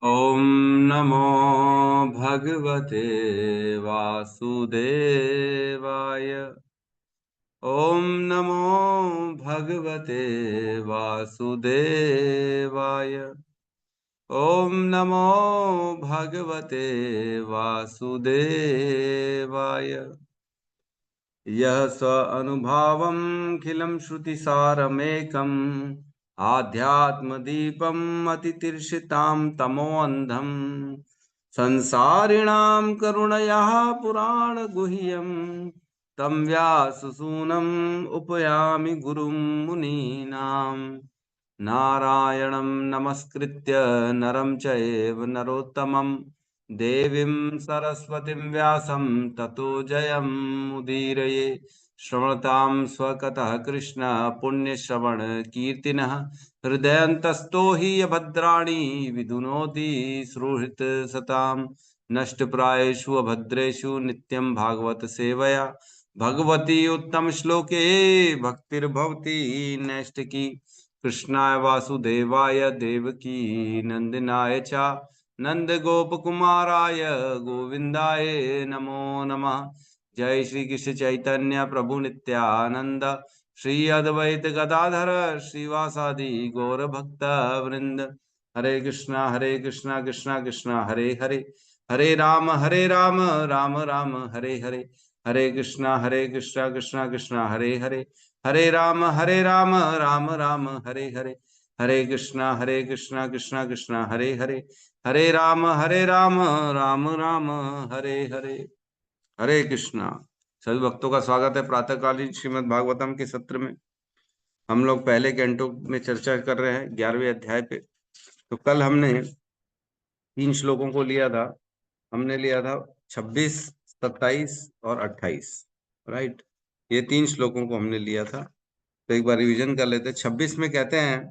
ॐ नमो भगवते वासुदेवाय। ॐ नमो भगवते वासुदेवाय। ॐ नमो भगवते वासुदेवाय। यः स अनुभावम् खिलं श्रुतिसारमेकम् आध्यात्मदीपम् अतितीर्षितां तमोऽन्धम् संसारिणां करुणयाः पुराणगुह्यम् तं व्याससूनम् उपयामि गुरुं मुनीनाम्। नारायणं नमस्कृत्य नरं चैव नरोत्तमं देवीं सरस्वतीं व्यासं ततो जयमुदीरये। श्रवणतां स्वकतः कृष्ण पुण्यश्रवण कीर्तिनः हृदयन्तस्तो हि भद्राणि विधुनोति सुहृत् सतां। नष्टप्रायेषु अभद्रेषु नित्यं भागवत सेवया भगवती उत्तम श्लोके भक्तिर्भवति नैष्टिकी। कृष्णाय वासुदेवाय देवकी नंदनाय च नंद गोप कुमाराय गोविंदाय नमो नमः। जय श्री कृष्ण चैतन्य प्रभु नित्यानंद श्री अद्वैत गदाधर श्रीवासादि गौर भक्त वृंद। हरे कृष्णा कृष्णा कृष्णा हरे हरे, हरे राम राम राम हरे हरे। हरे कृष्णा कृष्णा कृष्णा हरे हरे, हरे राम राम राम हरे हरे। हरे कृष्णा कृष्णा कृष्णा हरे हरे, हरे राम राम राम हरे हरे। हरे कृष्णा। सभी भक्तों का स्वागत है प्रातःकालीन श्रीमद् भागवतम के सत्र में। हम लोग पहले कैंटो में चर्चा कर रहे हैं 11वें अध्याय पे। तो कल हमने 3 श्लोकों को लिया था। हमने लिया था 26, 27 और 28। राइट, ये 3 श्लोकों को हमने लिया था। तो एक बार रिवीजन कर लेते हैं। 26 में कहते हैं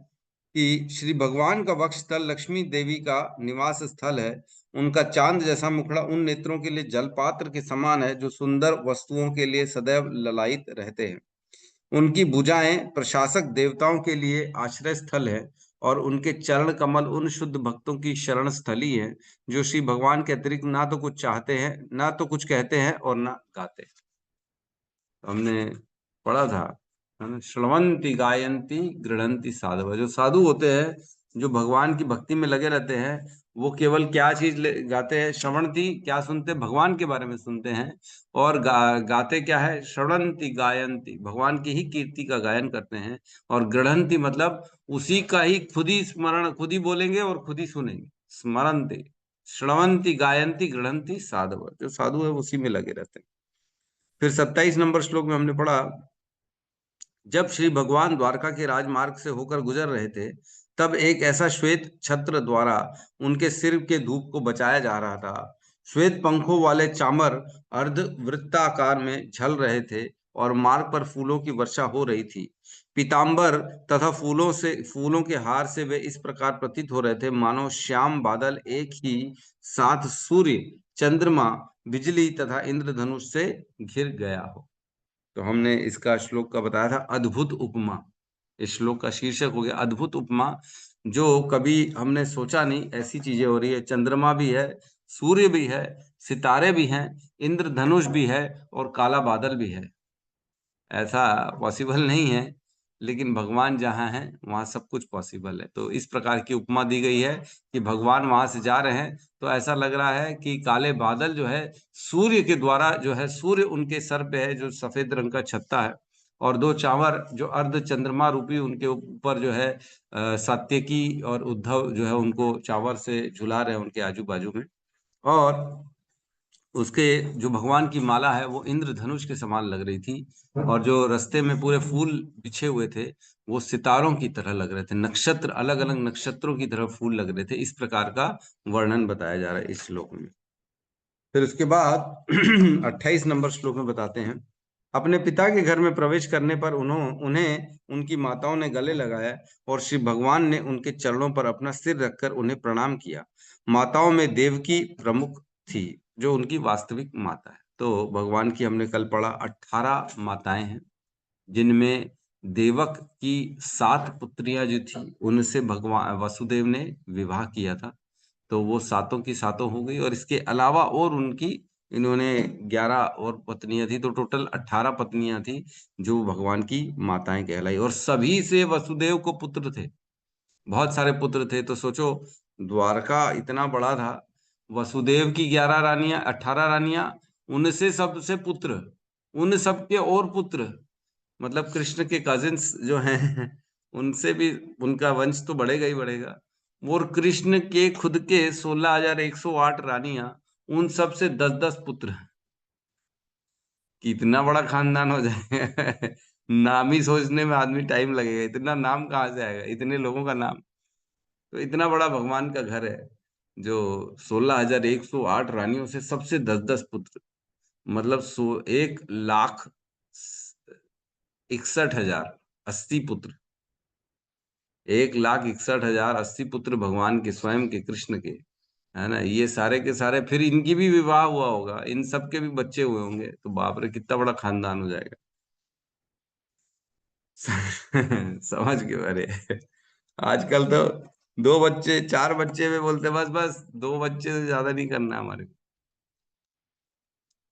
कि श्री भगवान का वक्ष स्थल लक्ष्मी देवी का निवास स्थल है। उनका चांद जैसा मुखड़ा उन नेत्रों के लिए जलपात्र के समान है जो सुंदर वस्तुओं के लिए सदैव ललायित रहते हैं। उनकी भुजाएं प्रशासक देवताओं के लिए आश्रय स्थल है और उनके चरण कमल उन शुद्ध भक्तों की शरण स्थली है जो श्री भगवान के अतिरिक्त ना तो कुछ चाहते हैं, ना तो कुछ कहते हैं और ना गाते हैं। तो हमने पढ़ा था, है ना, श्रवंती गायंती गृणंती साधव। जो साधु होते हैं, जो भगवान की भक्ति में लगे रहते हैं, वो केवल क्या चीज गाते हैं? श्रवणती, क्या सुनते हैं? भगवान के बारे में सुनते हैं। और गाते क्या है? श्रवणती गायंती, भगवान की ही कीर्ति का गायन करते हैं। और गृणंती मतलब उसी का ही खुद ही स्मरण, खुद ही बोलेंगे और खुद ही सुनेंगे। स्मरंती, श्रवंती गायंती गृणंती साधव, जो साधु है उसी में लगे रहते हैं। फिर 27 नंबर श्लोक में हमने पढ़ा, जब श्री भगवान द्वारका के राजमार्ग से होकर गुजर रहे थे, तब एक ऐसा श्वेत छत्र द्वारा उनके सिर के धूप को बचाया जा रहा था। श्वेत पंखों वाले चामर अर्ध वृत्ताकार में झल रहे थे और मार्ग पर फूलों की वर्षा हो रही थी। पीतांबर तथा फूलों के हार से वे इस प्रकार प्रतीत हो रहे थे मानो श्याम बादल एक ही साथ सूर्य, चंद्रमा, बिजली तथा इंद्रधनुष से घिर गया हो। तो हमने इसका श्लोक का बताया था अद्भुत उपमा। इस श्लोक का शीर्षक हो गया अद्भुत उपमा। जो कभी हमने सोचा नहीं, ऐसी चीजें हो रही है। चंद्रमा भी है, सूर्य भी है, सितारे भी हैं, इंद्रधनुष भी है और काला बादल भी है। ऐसा पॉसिबल नहीं है, लेकिन भगवान जहाँ हैं वहाँ सब कुछ पॉसिबल है। तो इस प्रकार की उपमा दी गई है कि भगवान वहां से जा रहे हैं तो ऐसा लग रहा है कि काले बादल जो है सूर्य के द्वारा, जो है सूर्य उनके सर पे है जो सफेद रंग का छत्ता है, और 2 चावर जो अर्ध चंद्रमा रूपी उनके ऊपर जो है सात्यकी और उद्धव जो है उनको चावर से झुला रहे हैं उनके आजू बाजू में। और उसके जो भगवान की माला है वो इंद्रधनुष के समान लग रही थी। और जो रास्ते में पूरे फूल बिछे हुए थे वो सितारों की तरह लग रहे थे, नक्षत्र, अलग अलग नक्षत्रों की तरह फूल लग रहे थे। इस प्रकार का वर्णन बताया जा रहा है इस श्लोक में। फिर उसके बाद 28 नंबर श्लोक में बताते हैं, अपने पिता के घर में प्रवेश करने पर उन्हें उनकी माताओं ने गले लगाया और श्री भगवान ने उनके चरणों पर अपना सिर रखकर उन्हें प्रणाम किया। माताओं में देवकी प्रमुख थी, जो उनकी वास्तविक माता है। तो भगवान की हमने कल पढ़ा 18 माताएं हैं, जिनमें देवक की 7 पुत्रियां जो थी उनसे भगवान वसुदेव ने विवाह किया था। तो वो सातों की सातों हो गई, और इसके अलावा और उनकी इन्होंने 11 और पत्नियां थी, तो टोटल 18 पत्नियां थी जो भगवान की माताएं कहलाई, और सभी से वसुदेव को पुत्र थे, बहुत सारे पुत्र थे। तो सोचो, द्वारका इतना बड़ा था, वसुदेव की 11 रानियां, 18 रानियां, उनसे सबसे पुत्र, उन सबके और पुत्र, मतलब कृष्ण के कजिन्स जो हैं उनसे भी उनका वंश तो बढ़ेगा ही बढ़ेगा। और कृष्ण के खुद के 16,108 रानियां, उन सब से 10-10 पुत्र। कितना बड़ा खानदान हो जाएगा नाम ही सोचने में आदमी टाइम लगेगा, इतना नाम कहाँ से आएगा, इतने लोगों का नाम। तो इतना बड़ा भगवान का घर है, जो 16,108 रानियों से सबसे 10-10 पुत्र, मतलब 1,61,000 80 पुत्र, 1,61,080 पुत्र भगवान के, स्वयं के, कृष्ण के, है ना। ये सारे के सारे, फिर इनकी भी विवाह हुआ होगा, इन सब के भी बच्चे हुए होंगे, तो बाप रे कितना बड़ा खानदान हो जाएगा। समझ के बारे। आजकल तो 2 बच्चे 4 बच्चे में बोलते बस बस, 2 बच्चे से ज्यादा नहीं करना हमारे को।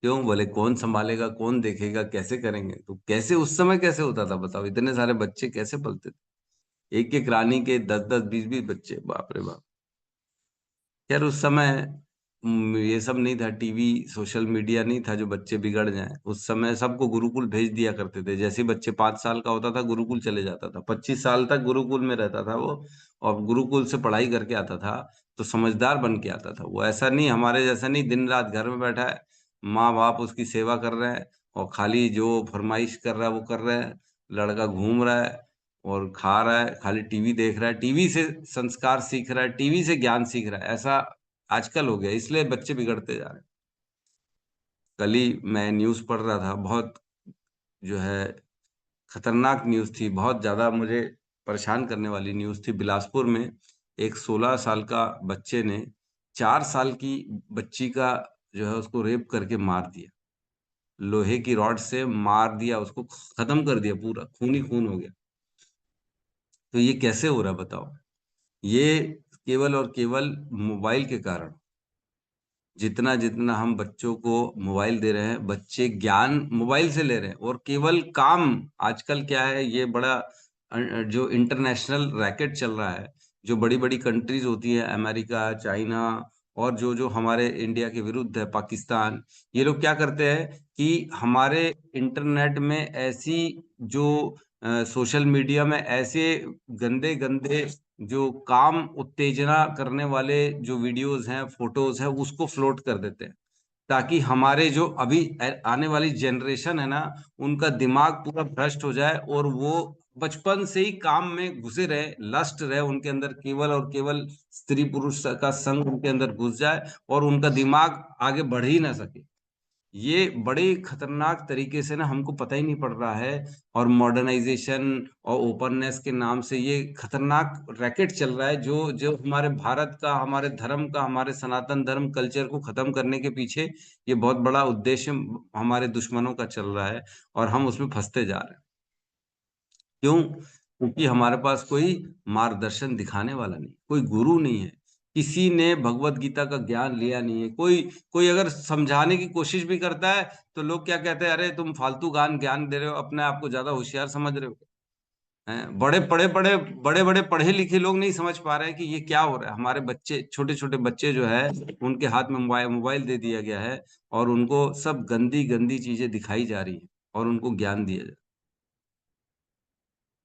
क्यों बोले, कौन संभालेगा, कौन देखेगा, कैसे करेंगे, तो कैसे उस समय कैसे होता था बताओ, इतने सारे बच्चे कैसे पलते थे, एक एक रानी के 10-10 20-20 बच्चे, बाप रे बाप। यार उस समय ये सब नहीं था, टीवी सोशल मीडिया नहीं था जो बच्चे बिगड़ जाएं। उस समय सबको गुरुकुल भेज दिया करते थे, जैसे ही बच्चे 5 साल का होता था गुरुकुल चले जाता था, 25 साल तक गुरुकुल में रहता था वो, और गुरुकुल से पढ़ाई करके आता था, तो समझदार बन के आता था वो। ऐसा नहीं, हमारे जैसा नहीं, दिन रात घर में बैठा है, माँ बाप उसकी सेवा कर रहे हैं, और खाली जो फरमाइश कर रहा है वो कर रहे हैं, लड़का घूम रहा है और खा रहा है, खाली टीवी देख रहा है, टीवी से संस्कार सीख रहा है, टीवी से ज्ञान सीख रहा है, ऐसा आजकल हो गया, इसलिए बच्चे बिगड़ते जा रहे हैं। कल ही मैं न्यूज़ पढ़ रहा था, बहुत जो है खतरनाक न्यूज़ थी, बहुत ज्यादा मुझे परेशान करने वाली न्यूज़ थी। बिलासपुर में एक 16 साल का बच्चे ने 4 साल की बच्ची का जो है उसको रेप करके मार दिया, लोहे की रॉड से मार दिया उसको, खत्म कर दिया, पूरा खून ही खून हो गया। तो ये कैसे हो रहा है बताओ, ये केवल और केवल मोबाइल के कारण। जितना जितना हम बच्चों को मोबाइल दे रहे हैं, बच्चे ज्ञान मोबाइल से ले रहे हैं, और केवल काम। आजकल क्या है, ये बड़ा जो इंटरनेशनल रैकेट चल रहा है, जो बड़ी बड़ी कंट्रीज होती है, अमेरिका, चाइना, और जो जो हमारे इंडिया के विरुद्ध है, पाकिस्तान, ये लोग क्या करते हैं कि हमारे इंटरनेट में ऐसी जो सोशल मीडिया में ऐसे गंदे गंदे जो काम उत्तेजना करने वाले जो वीडियोस हैं, फोटोज हैं, उसको फ्लोट कर देते हैं, ताकि हमारे जो अभी आने वाली जनरेशन है ना, उनका दिमाग पूरा भ्रष्ट हो जाए, और वो बचपन से ही काम में घुसे रहे, लस्ट रहे उनके अंदर, केवल और केवल स्त्री पुरुष का संग उनके अंदर घुस जाए, और उनका दिमाग आगे बढ़ ही ना सके। ये बड़े खतरनाक तरीके से ना, हमको पता ही नहीं पड़ रहा है, और मॉडर्नाइजेशन और ओपननेस के नाम से ये खतरनाक रैकेट चल रहा है, जो जो हमारे भारत का, हमारे धर्म का, हमारे सनातन धर्म कल्चर को खत्म करने के पीछे ये बहुत बड़ा उद्देश्य हमारे दुश्मनों का चल रहा है, और हम उसमें फंसते जा रहे हैं। क्यों? क्योंकि हमारे पास कोई मार्गदर्शन दिखाने वाला नहीं, कोई गुरु नहीं है, किसी ने भगवत गीता का ज्ञान लिया नहीं है। कोई कोई अगर समझाने की कोशिश भी करता है, तो लोग क्या कहते हैं, अरे तुम फालतू ज्ञान ज्ञान दे रहे हो, अपने आप को ज्यादा होशियार समझ रहे हो। हैं, बड़े बड़े पढ़े लिखे लोग नहीं समझ पा रहे हैं कि ये क्या हो रहा है। हमारे बच्चे, छोटे छोटे बच्चे जो है, उनके हाथ में मोबाइल मोबाइल दे दिया गया है, और उनको सब गंदी गंदी चीजें दिखाई जा रही है, और उनको ज्ञान दिया जा,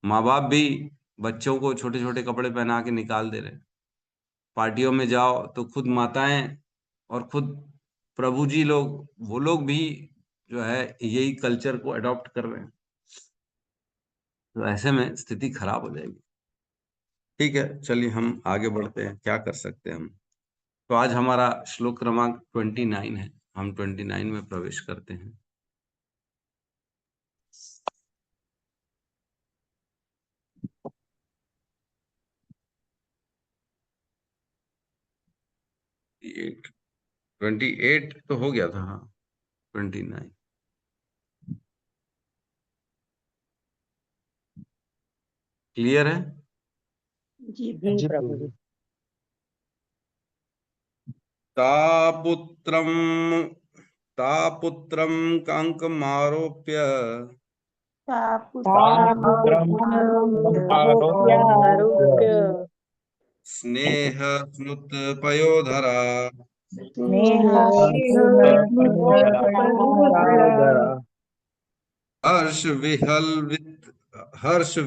माँ बाप भी बच्चों को छोटे छोटे कपड़े पहना के निकाल दे रहे हैं। पार्टियों में जाओ तो खुद माताएं और खुद प्रभु जी लोग, वो लोग भी जो है यही कल्चर को अडॉप्ट कर रहे हैं। तो ऐसे में स्थिति खराब हो जाएगी। ठीक है, चलिए हम आगे बढ़ते हैं, क्या कर सकते हैं हम। तो आज हमारा श्लोक क्रमांक 29 है, हम 29 में प्रवेश करते हैं। एट 28 तो हो गया था, हाँ। 29 क्लियर है? जी प्रभु जी। तापुत्रम तापुत्रम कंकमारोप्य तापुत्रम् आरोप्य स्नेह स्नुत पयोधरा हर्ष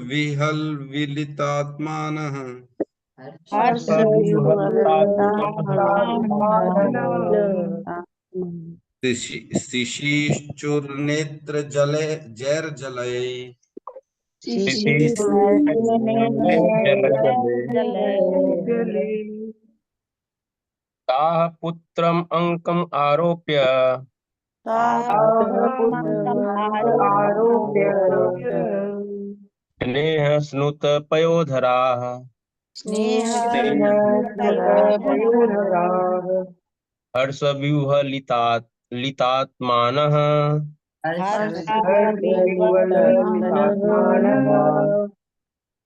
विहल विलितात्मानः शिशीश्चुर्नेत्र जले जैर्जलये ताः पुत्रम् अंकम् आरोप्य स्नेह स्नुत पयोधराः हर्षव्यूहलितात्मानः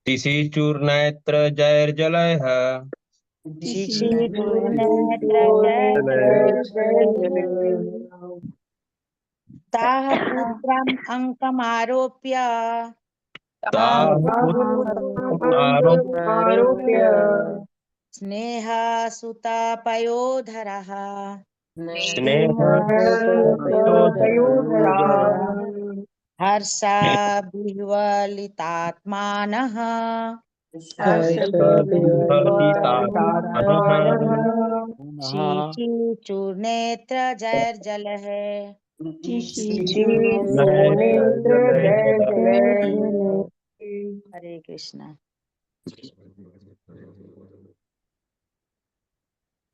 शिशिचुर्नेत्र जैर्जलयः ताः पुत्रम् अंकमारोप्य ताः पुत्रम् आरोप्य स्नेहासुतापयोधरः स्नेह हर्षाभिवलितात्मानः शिशिचूर्नेत्रजैर्जलः हरे कृष्णा।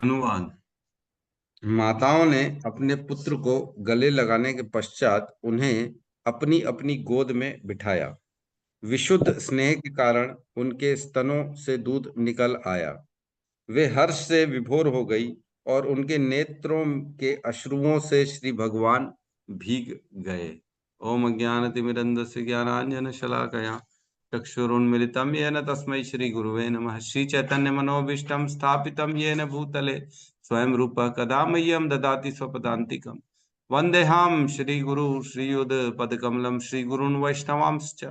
अनुवाद। माताओं ने अपने पुत्र को गले लगाने के पश्चात उन्हें अपनी अपनी गोद में बिठाया। विशुद्ध स्नेह के कारण उनके स्तनों से दूध निकल आया। वे हर्ष से विभोर हो गई और उनके नेत्रों के अश्रुओं से श्री भगवान भीग गए। ओम अज्ञानतिमिरन्धस्य ज्ञानाञ्जनशलाकया चक्षुरुन्मिलितं येन तस्मै श्री गुरुवे नमः। श्री चैतन्य मनोभीष्टं स्थापितं येन भूतले स्वयं रूपः कदा मह्यं ददाति स्वपदान्तिकम्। वन्देऽहं श्रीगुरु श्रीयुतपदकमलं श्रीगुरून् वैष्णवांश्च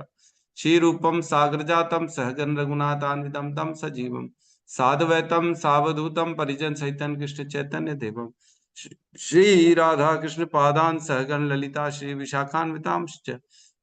श्रीरूपं साग्रजातं सहगण रघुनाथान्वितं तं सजीवं साधुवैतं सावधूतं परिजन सहितं कृष्ण चैतन्य देवं श्री राधा कृष्ण पादान सहगण ललिता श्री विशाखान्वितांश्च।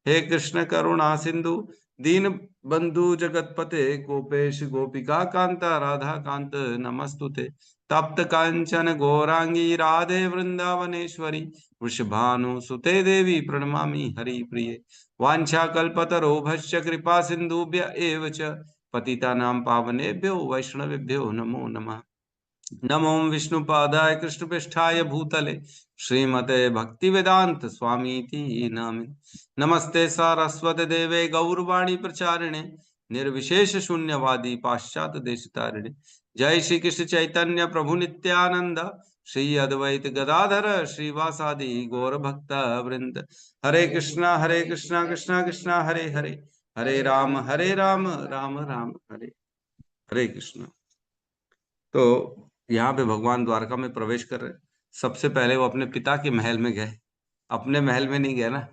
हे कृष्ण करुणा सिंधु दीन बंधु जगतपते गोपेश गोपिका कांता राधा कांत नमस्तुते। तप्त कांचन गौरांगी राधे वृंदावनेश्वरी वृषभानुसुते देवी प्रणमामि हरि प्रिये। वाञ्छाकल्पतरोभश्च कृपा सिन्धुभ्य एव च पतितानां पावनेभ्यो वैष्णवेभ्यो नमो नमः। नमो विष्णुपादाय कृष्णपृष्ठाय भूतले श्रीमते भक्तिवेदांत स्वामीति नामिने। नमस्ते सारस्वते देवे गौरवाणी प्रचारिणे निर्विशेष शून्यवादी पाश्चात्य देशतारिणे। जय श्री कृष्ण चैतन्य प्रभु नित्यानंद श्री अद्वैत गदाधर श्रीवासादि गौर भक्त वृंद। हरे कृष्णा कृष्णा कृष्णा हरे हरे हरे राम राम राम हरे हरे कृष्णा। तो यहाँ पे भगवान द्वारका में प्रवेश कर रहे। सबसे पहले वो अपने पिता के महल में गए, अपने महल में नहीं गए ना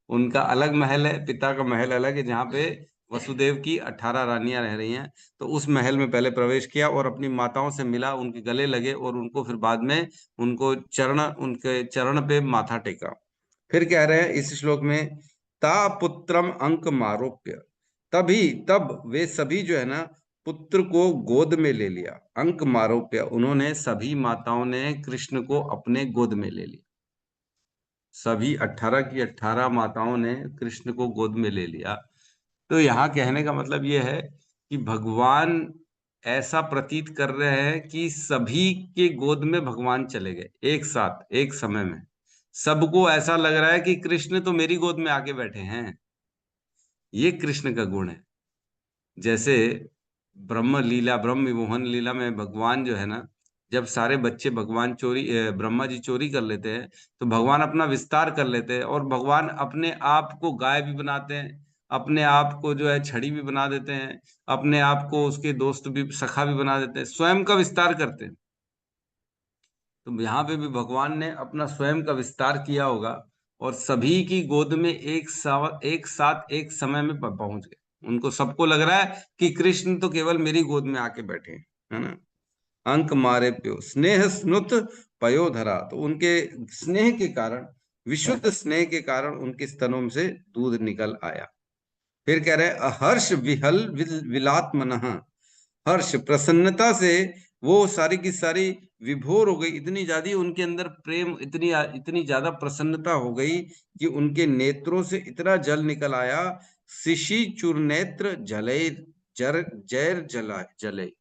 उनका अलग महल है, पिता का महल अलग है, जहाँ पे वसुदेव की 18 रानियां रह रही हैं। तो उस महल में पहले प्रवेश किया और अपनी माताओं से मिला, उनके गले लगे और उनको फिर बाद में उनके चरण पे माथा टेका। फिर कह रहे हैं इस श्लोक में, ता पुत्रम अंक मारोप्य, तब वे सभी जो है ना पुत्र को गोद में ले लिया। अंक मारोप्य, उन्होंने सभी माताओं ने कृष्ण को अपने गोद में ले लिया। सभी 18 की 18 माताओं ने कृष्ण को गोद में ले लिया। तो यहाँ कहने का मतलब यह है कि भगवान ऐसा प्रतीत कर रहे हैं कि सभी के गोद में भगवान चले गए एक साथ एक समय में। सबको ऐसा लग रहा है कि कृष्ण तो मेरी गोद में आके बैठे हैं। ये कृष्ण का गुण है। जैसे ब्रह्म विमोहन लीला में भगवान जो है ना, जब सारे बच्चे ब्रह्मा जी चोरी कर लेते हैं तो भगवान अपना विस्तार कर लेते हैं और भगवान अपने आप को गाय भी बनाते हैं, अपने आप को जो है छड़ी भी बना देते हैं, अपने आप को उसके दोस्त भी सखा भी बना देते हैं, स्वयं का विस्तार करते हैं। तो यहाँ पे भी भगवान ने अपना स्वयं का विस्तार किया होगा और सभी की गोद में एक साथ एक समय में पहुंच गए। उनको सबको लग रहा है कि कृष्ण तो केवल मेरी गोद में आके बैठे हैं, है ना। अंक मारे प्यो स्नेह स्नुत पयोधरा, तो उनके स्नेह के कारण, विशुद्ध स्नेह के कारण उनके स्तनों से दूध निकल आया। फिर कह रहे हैं हर्ष विहल विलात्मनः, हर्ष प्रसन्नता से वो सारी की सारी विभोर हो गई, इतनी ज्यादा उनके अंदर प्रेम, इतनी इतनी ज्यादा प्रसन्नता हो गई कि उनके नेत्रों से इतना जल निकल आया। शिशि चूर्नेत्र जले जर जैर जला जले,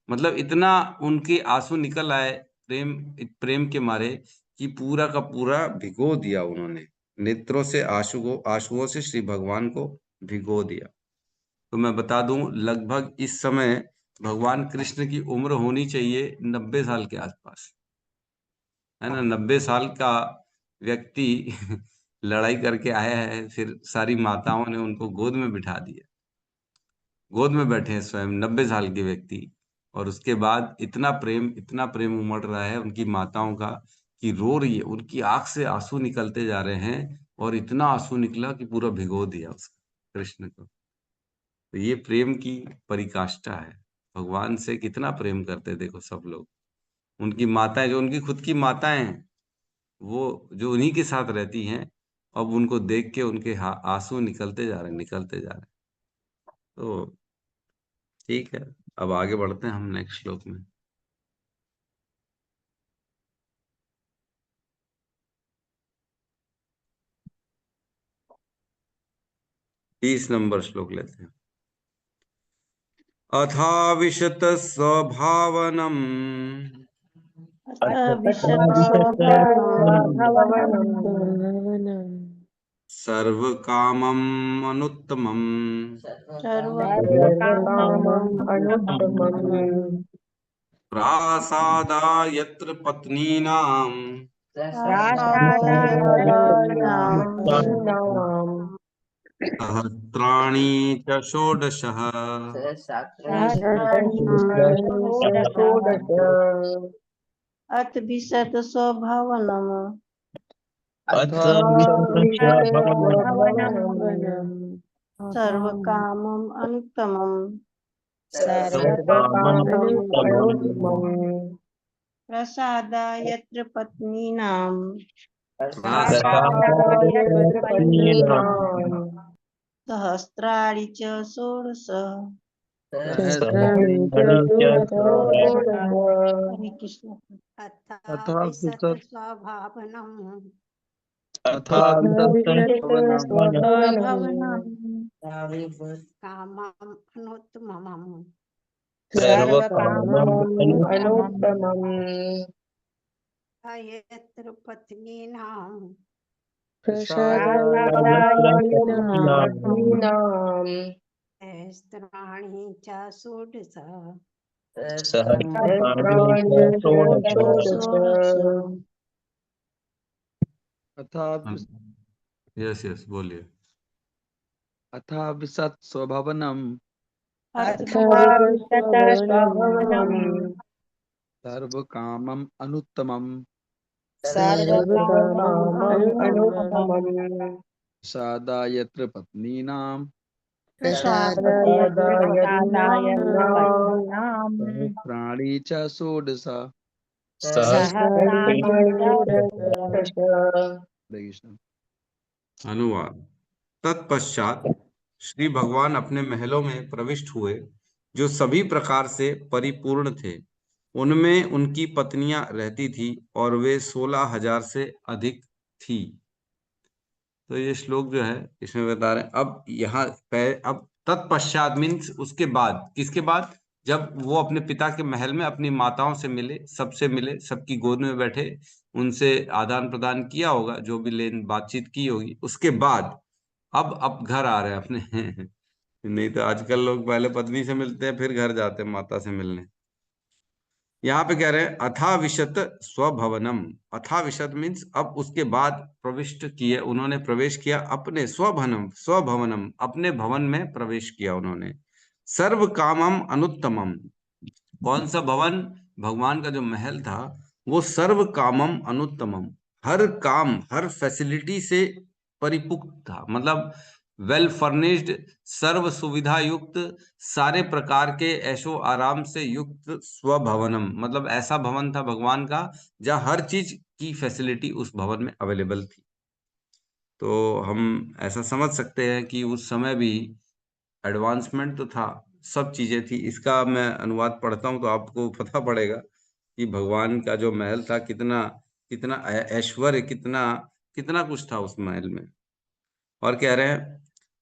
मतलब इतना उनके आंसू निकल आए प्रेम प्रेम के मारे कि पूरा का पूरा भिगो दिया उन्होंने, नेत्रों से आंसुओं से श्री भगवान को भिगो दिया। तो मैं बता दूं, लगभग इस समय भगवान कृष्ण की उम्र होनी चाहिए 90 साल के आसपास, है ना। 90 साल का व्यक्ति लड़ाई करके आया है, फिर सारी माताओं ने उनको गोद में बिठा दिया, गोद में बैठे हैं स्वयं 90 साल के व्यक्ति, और उसके बाद इतना प्रेम उमड़ रहा है उनकी माताओं का कि रो रही है, उनकी आंख से आंसू निकलते जा रहे हैं, और इतना आंसू निकला कि पूरा भिगो दिया उसका कृष्ण को। तो ये प्रेम की परिकाष्ठा है, भगवान से कितना प्रेम करते देखो सब लोग। उनकी माताएं, जो उनकी खुद की माताएं हैं, वो जो उन्हीं के साथ रहती हैं, अब उनको देख के उनके आंसू निकलते जा रहे हैं, निकलते जा रहे हैं। तो ठीक है, अब आगे बढ़ते हैं हम नेक्स्ट श्लोक में। तीस नंबर श्लोक लेते हैं। अथाविशत स्वभावनम सर्व कामम अनुत्तमम प्रासादायत्र पत्नीनाम सहस्राणि च षोडशः अथ विशत स्वभावनम सर्व कामम अनुत्तमम प्रसादा यत्र पत्नीनाम सहस्राणि च षोडश। हरे कृष्ण। अथा विशत स्वभावनम कामम अनुत्तमम यत्र पत्नीनाम सहस्राणि च षोडश। यस यस बोलिए। अथा विशत स्वभावनम सर्व कामम अनुत्तमम सादा यत्र पत्नीनाम सहस्राणि च षोडश। अनुवाद। तत्पश्चात श्री भगवान अपने महलों में प्रविष्ट हुए, जो सभी प्रकार से परिपूर्ण थे। उनमें उनकी पत्नियां रहती थी और वे 16,000 से अधिक थी। तो ये श्लोक जो है इसमें बता रहे हैं, अब यहाँ अब तत्पश्चात मीन्स उसके बाद, किसके बाद, जब वो अपने पिता के महल में अपनी माताओं से मिले, सबसे मिले, सबकी गोद में बैठे, उनसे आदान प्रदान किया होगा, जो भी लेन बातचीत की होगी, उसके बाद अब घर आ रहे हैं अपने नहीं तो आजकल लोग पहले पत्नी से मिलते हैं फिर घर जाते हैं माता से मिलने। यहाँ पे कह रहे हैं अथा विशत स्वभवनम। अथा विशत मीन्स अब उसके बाद प्रविष्ट किए, उन्होंने प्रवेश किया अपने स्वभवनम, अपने भवन में प्रवेश किया उन्होंने। सर्व कामम अनुत्तमम, कौन सा भवन, भगवान का जो महल था वो सर्व कामम अनुत्तमम, हर काम हर फैसिलिटी से परिपुक्त था, मतलब वेल फर्निश्ड, सर्व सुविधा युक्त, सारे प्रकार के ऐशो आराम से युक्त स्वभवनम, मतलब ऐसा भवन था भगवान का जहाँ हर चीज की फैसिलिटी उस भवन में अवेलेबल थी। तो हम ऐसा समझ सकते हैं कि उस समय भी एडवांसमेंट तो था, सब चीजें थी। इसका मैं अनुवाद पढ़ता हूँ तो आपको पता पड़ेगा कि भगवान का जो महल था कितना कितना ऐश्वर्य, कितना कितना कुछ था उस महल में। और कह रहे हैं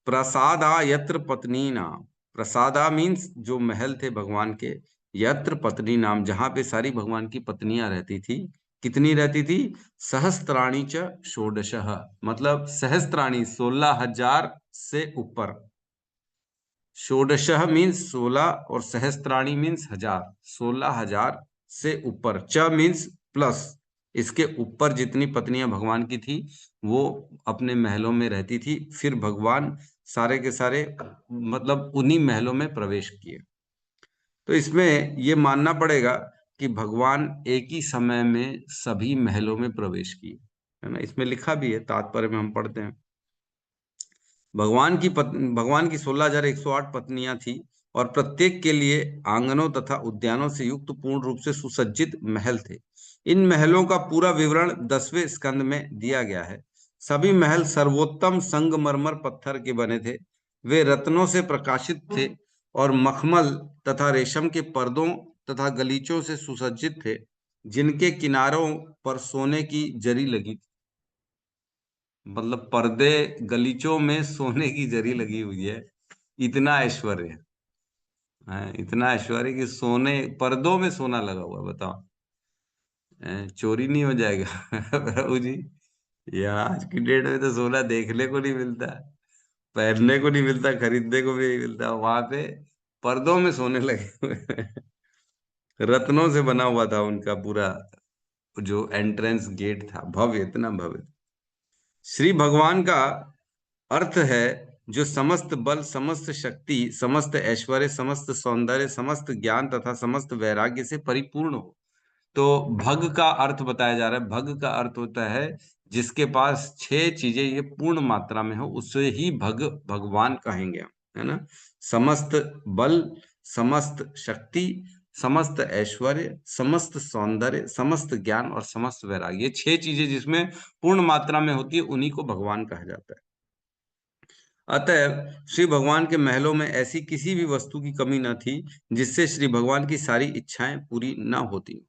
प्रसादा यत्र पत्नी नाम, प्रसादा मीन्स जो महल थे भगवान के, यत्र पत्नी नाम, जहां पे सारी भगवान की पत्नियां रहती थी। कितनी रहती थी? सहस्त्राणी च षोडशः, मतलब सहस्त्राणी 16,000 से ऊपर। षोडशः मीन्स 16 और सहस्त्राणी मीन्स 1000, 16,000 से ऊपर। च मीन्स प्लस, इसके ऊपर जितनी पत्नियां भगवान की थी वो अपने महलों में रहती थी। फिर भगवान सारे के सारे मतलब उन्हीं महलों में प्रवेश किए। तो इसमें ये मानना पड़ेगा कि भगवान एक ही समय में सभी महलों में प्रवेश किए, है ना। इसमें लिखा भी है, तात्पर्य में हम पढ़ते हैं। भगवान की 16,108 पत्नियां थी और प्रत्येक के लिए आंगनों तथा उद्यानों से युक्त पूर्ण रूप से सुसज्जित महल थे। इन महलों का पूरा विवरण 10वें स्कंद में दिया गया है। सभी महल सर्वोत्तम संगमरमर पत्थर के बने थे। वे रत्नों से प्रकाशित थे और मखमल तथा रेशम के पर्दों तथा गलीचों से सुसज्जित थे, जिनके किनारों पर सोने की जरी लगी थी। मतलब पर्दे गलीचों में सोने की जरी लगी हुई है। इतना ऐश्वर्य है, इतना ऐश्वर्य कि सोने पर्दों में सोना लगा हुआ है, बताओ। चोरी नहीं हो जाएगा प्रभु जी? या आज की डेट में तो सोना देखने को नहीं मिलता, पहनने को नहीं मिलता, खरीदने को भी नहीं मिलता। वहां पे पर्दों में सोने लगे हुए हैं। रत्नों से बना हुआ था उनका पूरा जो एंट्रेंस गेट था, भव्य, इतना भव्य। श्री भगवान का अर्थ है जो समस्त बल, समस्त शक्ति, समस्त ऐश्वर्य, समस्त सौंदर्य, समस्त ज्ञान तथा समस्त वैराग्य से परिपूर्ण हो। तो भग का अर्थ बताया जा रहा है। भग का अर्थ होता है जिसके पास 6 चीजें ये पूर्ण मात्रा में हो, उससे ही भगवान कहेंगे हम, है ना। समस्त बल, समस्त शक्ति, समस्त ऐश्वर्य, समस्त सौंदर्य, समस्त ज्ञान और समस्त वैराग्य, ये 6 चीजें जिसमें पूर्ण मात्रा में होती है उन्हीं को भगवान कहा जाता है। अतएव श्री भगवान के महलों में ऐसी किसी भी वस्तु की कमी न थी जिससे श्री भगवान की सारी इच्छाएं पूरी न होती।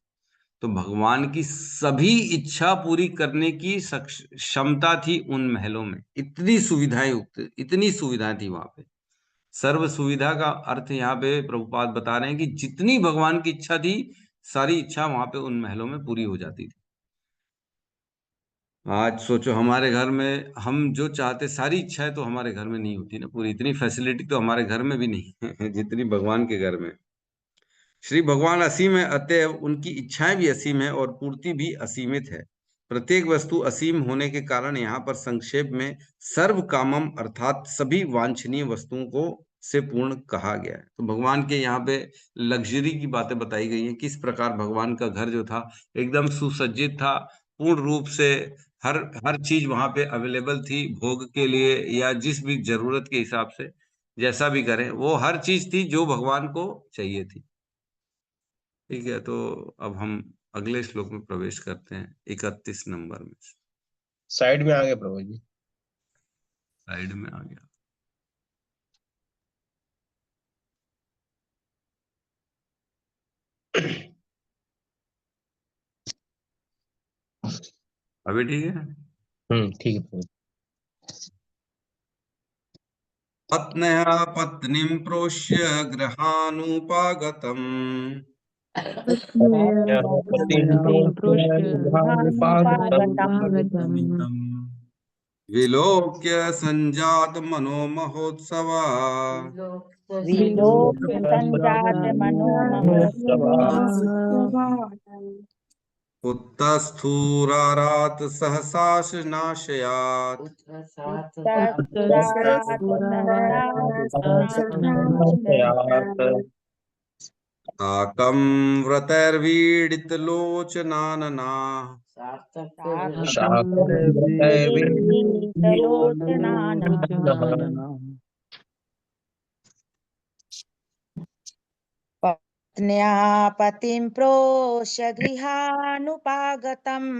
तो भगवान की सभी इच्छा पूरी करने की क्षमता थी उन महलों में। इतनी सुविधाएं युक्त, इतनी सुविधाएं थी वहां पे। सर्व सुविधा का अर्थ यहाँ पे प्रभुपाद बता रहे हैं कि जितनी भगवान की इच्छा थी, सारी इच्छा वहां पे उन महलों में पूरी हो जाती थी। आज सोचो हमारे घर में हम जो चाहते, सारी इच्छाएं तो हमारे घर में नहीं होती ना पूरी। इतनी फैसिलिटी तो हमारे घर में भी नहीं है जितनी भगवान के घर में। श्री भगवान असीम है, अतएव उनकी इच्छाएं भी असीम है और पूर्ति भी असीमित है। प्रत्येक वस्तु असीम होने के कारण यहाँ पर संक्षेप में सर्व कामम अर्थात सभी वांछनीय वस्तुओं को से पूर्ण कहा गया है। तो भगवान के यहाँ पे लग्जरी की बातें बताई गई हैं, किस प्रकार भगवान का घर जो था एकदम सुसज्जित था, पूर्ण रूप से हर हर चीज वहां पे अवेलेबल थी भोग के लिए, या जिस भी जरूरत के हिसाब से जैसा भी करें, वो हर चीज थी जो भगवान को चाहिए थी। ठीक है, तो अब हम अगले श्लोक में प्रवेश करते हैं, 31 नंबर में। साइड में आ गए प्रभु जी। साइड में आ गया। अभी ठीक है। ठीक है प्रभु। पत्न्या पत्नीं प्रोष्य गृहानुपागतम् विलोक्य संजात मनोमहोत्सवा विलोक्य संजात उत्तस्थूरारात सहसा नाशयात् साकं व्रतैर्वीडितलोचनानना लोचनाननः पत्न्या पतिं प्रोष्य गृहानुपागतम्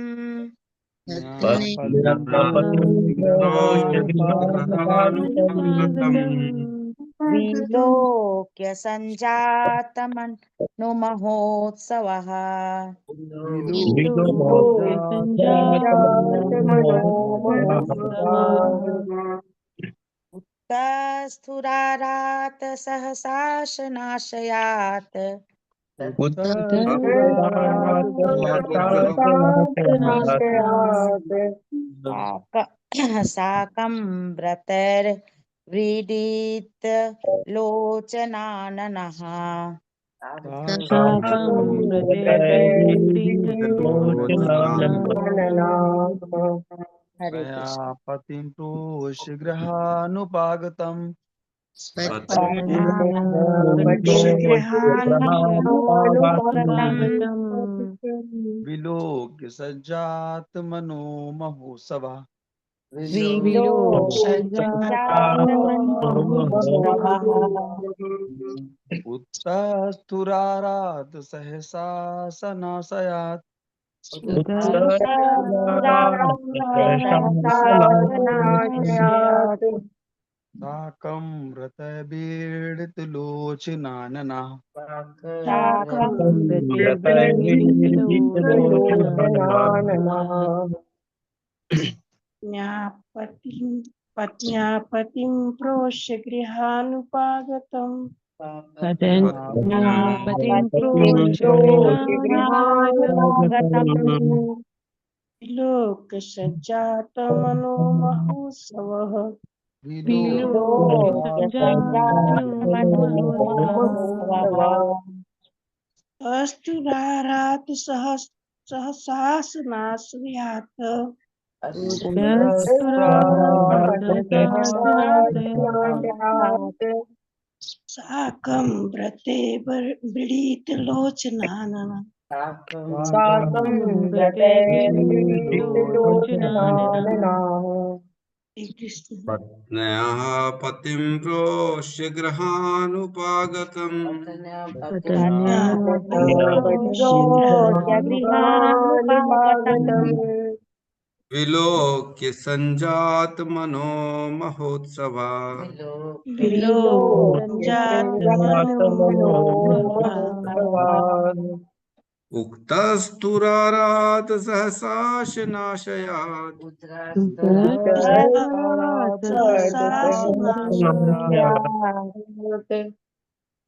विलोक्य सञ्जातमनुमहोत्सवः तस्थुरारात् सहसाशनाशयात् साकं व्रतैर्व्रीडित लोचनाननः हरे कृष्ण। पतिं प्रोष्य गृहानुपागतम् विलोक्य सज्जात मनो महोत्सवः उत्तस्तुरारात् सहसा सनाशयात् साकं व्रतैर्वीडितलोचनाननः पत्न्या पतिं प्रोष्य गृहानुपागतम् लोकसज्जातमनो महोत्सवः अस्तुरारात् सहसासनाशयात् साकं व्रते व्रीडितलोचनाननः कृष्ण। पत्न्याः पतिं प्रोष्य गृहानुपागतम् विलोक्य सञ्जातमनो महोत्सवा उक्तस्तुरारात् सहसाशनाशयात्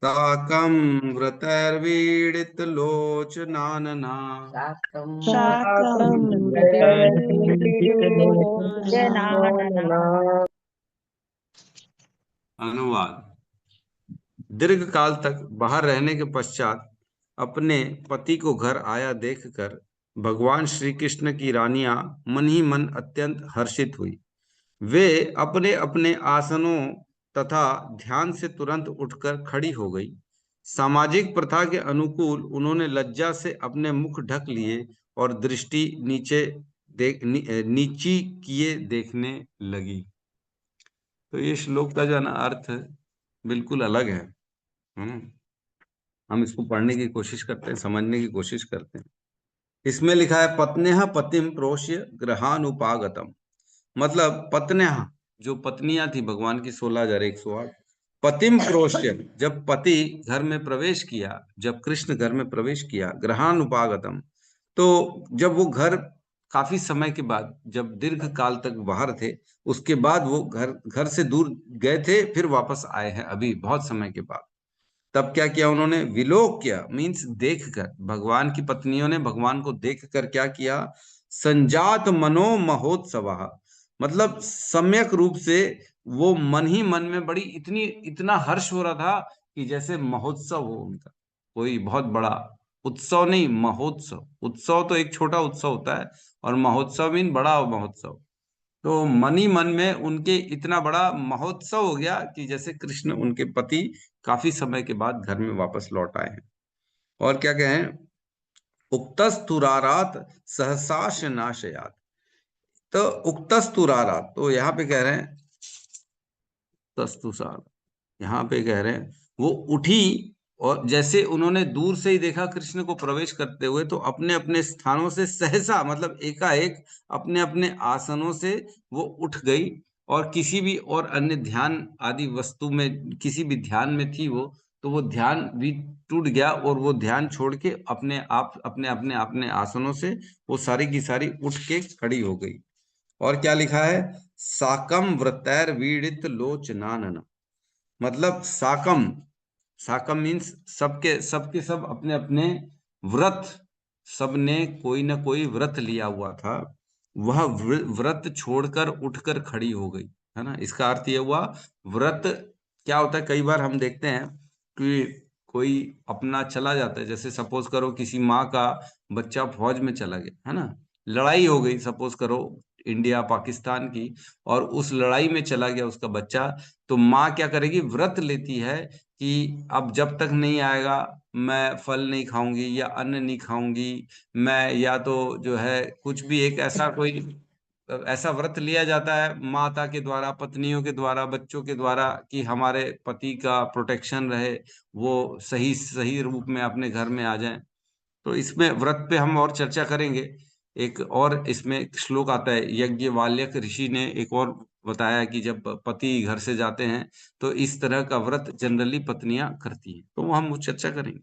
साकं व्रतैर्वीडितलोचनानना अनुवाद। दीर्घ काल तक बाहर रहने के पश्चात अपने पति को घर आया देखकर भगवान श्री कृष्ण की रानियां मन ही मन अत्यंत हर्षित हुई। वे अपने अपने आसनों तथा ध्यान से तुरंत उठकर खड़ी हो गई। सामाजिक प्रथा के अनुकूल उन्होंने लज्जा से अपने मुख ढक लिए और दृष्टि नीची किए देखने लगी। तो ये श्लोक का जो ना अर्थ बिल्कुल अलग है। हम इसको पढ़ने की कोशिश करते हैं, समझने की कोशिश करते हैं। इसमें लिखा है पत्न्यः पतिं प्रोष्य गृहानुपागतम, मतलब पत्न्यः जो पत्नियां थी भगवान की 16,108, पतिम प्रोष्य जब पति घर में प्रवेश किया, जब कृष्ण घर में प्रवेश किया, गृहानुपागतम तो जब वो घर काफी समय के बाद, जब दीर्घ काल तक बाहर थे, उसके बाद वो घर से दूर गए थे, फिर वापस आए हैं अभी बहुत समय के बाद। तब क्या किया उन्होंने? विलोक किया, मीन्स देखकर, भगवान की पत्नियों ने भगवान को देखकर क्या किया? संजात मनो महोत्सव, मतलब सम्यक रूप से वो मन ही मन में बड़ी इतना हर्ष हो रहा था कि जैसे महोत्सव हो उनका, कोई बहुत बड़ा उत्सव नहीं, महोत्सव। उत्सव तो एक छोटा उत्सव होता है और महोत्सव मीन बड़ा महोत्सव। तो मन ही मन में उनके इतना बड़ा महोत्सव हो गया कि जैसे कृष्ण उनके पति काफी समय के बाद घर में वापस लौट आए हैं। और क्या कहें, उक्तस्तुरारात सहसाश नाशयात। तो उक्तस्तुरारात, तो यहाँ पे कह रहे हैं तस्तुसार, यहाँ पे कह रहे हैं वो उठी, और जैसे उन्होंने दूर से ही देखा कृष्ण को प्रवेश करते हुए, तो अपने अपने स्थानों से सहसा मतलब एकाएक अपने अपने आसनों से वो उठ गई, और किसी भी और अन्य ध्यान आदि वस्तु में, किसी भी ध्यान में थी वो, तो वो ध्यान भी टूट गया, और वो ध्यान छोड़ के अपने आप अपने अपने अपने आसनों से वो सारी की सारी उठ के खड़ी हो गई। और क्या लिखा है, साकम व्रतैर वीड़ित लोचनानन, मतलब साकम, साकम मीन्स सबके सबके सब अपने अपने व्रत, सबने कोई ना कोई व्रत लिया हुआ था, वह व्रत छोड़कर उठकर खड़ी हो गई, है ना। इसका अर्थ ये हुआ, व्रत क्या होता है, कई बार हम देखते हैं कि कोई अपना चला जाता है, जैसे सपोज करो किसी माँ का बच्चा फौज में चला गया, है ना, लड़ाई हो गई सपोज करो इंडिया पाकिस्तान की, और उस लड़ाई में चला गया उसका बच्चा, तो माँ क्या करेगी, व्रत लेती है कि अब जब तक नहीं आएगा मैं फल नहीं खाऊंगी या अन्न नहीं खाऊंगी, मैं या तो जो है कुछ भी एक ऐसा कोई ऐसा व्रत लिया जाता है माता के द्वारा, पत्नियों के द्वारा, बच्चों के द्वारा, कि हमारे पति का प्रोटेक्शन रहे, वो सही सही रूप में अपने घर में आ जाएं। तो इसमें व्रत पे हम और चर्चा करेंगे। एक और इसमें एक श्लोक आता है, यज्ञवाल्यक ऋषि ने एक और बताया कि जब पति घर से जाते हैं तो इस तरह का व्रत जनरली पत्नियां करती हैं, तो वो हम वो चर्चा करेंगे।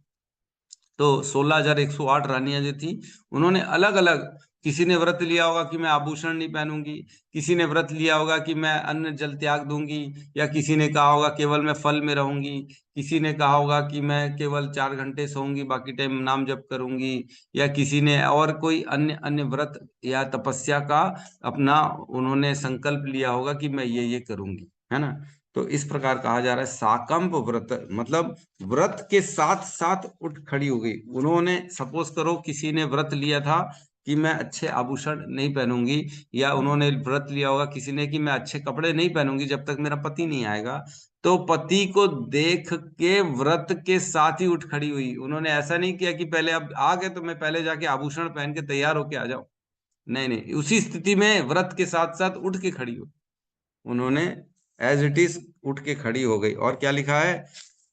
तो 16,108 रानियां जो थी, उन्होंने अलग अलग, किसी ने व्रत लिया होगा कि मैं आभूषण नहीं पहनूंगी, किसी ने व्रत लिया होगा कि मैं अन्न जल त्याग दूंगी, या किसी ने कहा होगा केवल मैं फल में रहूंगी, किसी ने कहा होगा कि मैं केवल 4 घंटे सोऊंगी बाकी टाइम नाम जप करूंगी, या किसी ने और कोई अन्य अन्य व्रत या तपस्या का अपना उन्होंने संकल्प लिया होगा कि मैं ये करूंगी, है ना। तो इस प्रकार कहा जा रहा है साकंप व्रत, मतलब व्रत के साथ साथ उठ खड़ी हो गई। उन्होंने सपोज करो किसी ने व्रत लिया था कि मैं अच्छे आभूषण नहीं पहनूंगी, या उन्होंने व्रत लिया होगा किसी ने कि मैं अच्छे कपड़े नहीं पहनूंगी जब तक मेरा पति नहीं आएगा, तो पति को देख के व्रत के साथ ही उठ खड़ी हुई। उन्होंने ऐसा नहीं किया कि पहले अब आ गए तो मैं पहले जाके आभूषण पहन के तैयार होके आ जाऊं, नहीं नहीं, उसी स्थिति में व्रत के साथ साथ उठ के खड़ी हुई, उन्होंने एज इट इज उठ के खड़ी हो गई। और क्या लिखा है,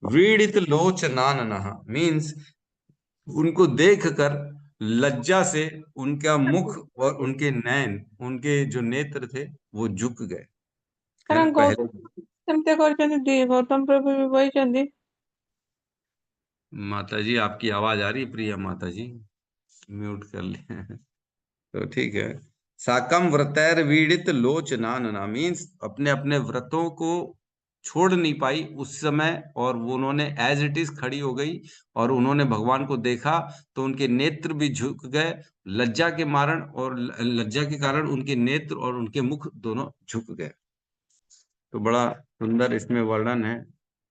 व्रीडित लोचनाननः मीन्स उनको देखकर लज्जा से उनका मुख और उनके नैन, उनके जो नेत्र थे वो झुक गए, है ना। पहले ସେମିତି କରିଛନ୍ତି ଗୌତମ ପ୍ରଭୁ ବି ବହିଛନ୍ତି। माता जी आपकी आवाज आ रही है प्रिया माता जी, म्यूट कर ले तो ठीक है। साकम व्रतैर वीडित लोचनानना मीन्स अपने अपने व्रतों को छोड़ नहीं पाई उस समय, और वो उन्होंने एज इट इज खड़ी हो गई, और उन्होंने भगवान को देखा तो उनके नेत्र भी झुक गए लज्जा के मारण, और लज्जा के कारण उनके नेत्र और उनके मुख दोनों झुक गए। तो बड़ा सुंदर इसमें वर्णन है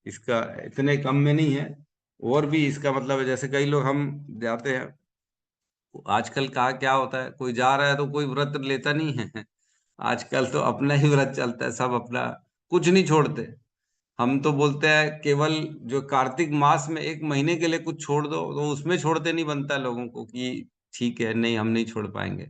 इसका, इतने कम में नहीं है, और भी इसका मतलब है। जैसे कई लोग हम जाते हैं, आजकल कहा क्या होता है, कोई जा रहा है तो कोई व्रत लेता नहीं है आजकल तो अपना ही व्रत चलता है, सब अपना, कुछ नहीं छोड़ते। हम तो बोलते हैं केवल जो कार्तिक मास में 1 महीने के लिए कुछ छोड़ दो, तो उसमें छोड़ते नहीं बनता है लोगों को कि ठीक है नहीं हम नहीं छोड़ पाएंगे।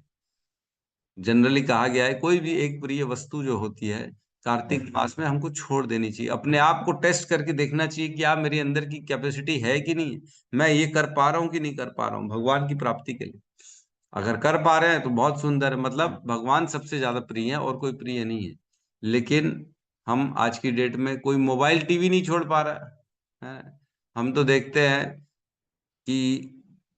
जनरली कहा गया है कोई भी एक प्रिय वस्तु जो होती है कार्तिक मास में हमको छोड़ देनी चाहिए, अपने आप को टेस्ट करके देखना चाहिए कि आप मेरे अंदर की कैपेसिटी है कि नहीं, मैं ये कर पा रहा हूँ कि नहीं कर पा रहा हूँ भगवान की प्राप्ति के लिए। अगर कर पा रहे हैं तो बहुत सुंदर है, मतलब भगवान सबसे ज्यादा प्रिय है और कोई प्रिय नहीं है। लेकिन हम आज की डेट में कोई मोबाइल टीवी नहीं छोड़ पा रहा है। हम तो देखते हैं कि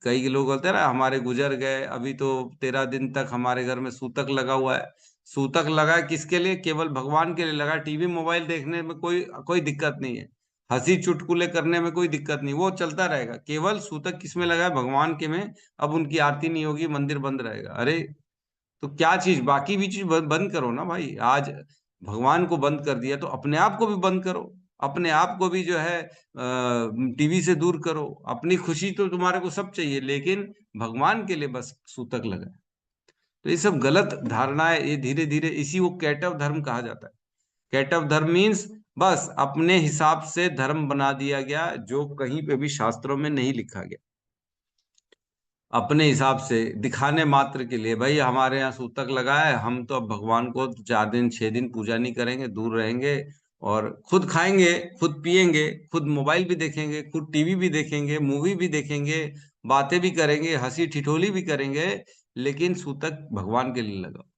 कई लोग बोलते हैं ना हमारे गुजर गए, अभी तो 13 दिन तक हमारे घर में सूतक लगा हुआ है। सूतक लगा है किसके लिए, केवल भगवान के लिए लगा। टीवी मोबाइल देखने में कोई कोई दिक्कत नहीं है, हंसी चुटकुले करने में कोई दिक्कत नहीं, वो चलता रहेगा। केवल सूतक किसमें लगा है, भगवान के में। अब उनकी आरती नहीं होगी, मंदिर बंद रहेगा। अरे तो क्या चीज, बाकी भी चीज बंद करो ना भाई। आज भगवान को बंद कर दिया तो अपने आप को भी बंद करो, अपने आप को भी जो है टीवी से दूर करो। अपनी खुशी तो तुम्हारे को सब चाहिए, लेकिन भगवान के लिए बस सूतक लगा। तो ये सब गलत धारणाएं, ये धीरे धीरे इसी को कैटव धर्म कहा जाता है। कैटव धर्म मीन्स बस अपने हिसाब से धर्म बना दिया गया, जो कहीं पे भी शास्त्रों में नहीं लिखा गया। अपने हिसाब से दिखाने मात्र के लिए, भाई हमारे यहाँ सूतक लगा है, हम तो अब भगवान को 4 दिन 6 दिन पूजा नहीं करेंगे, दूर रहेंगे, और खुद खाएंगे, खुद पिएंगे, खुद मोबाइल भी देखेंगे, खुद टीवी भी देखेंगे, मूवी भी देखेंगे, बातें भी करेंगे, हंसी ठिठोली भी करेंगे, लेकिन सूतक भगवान के लिए लगा।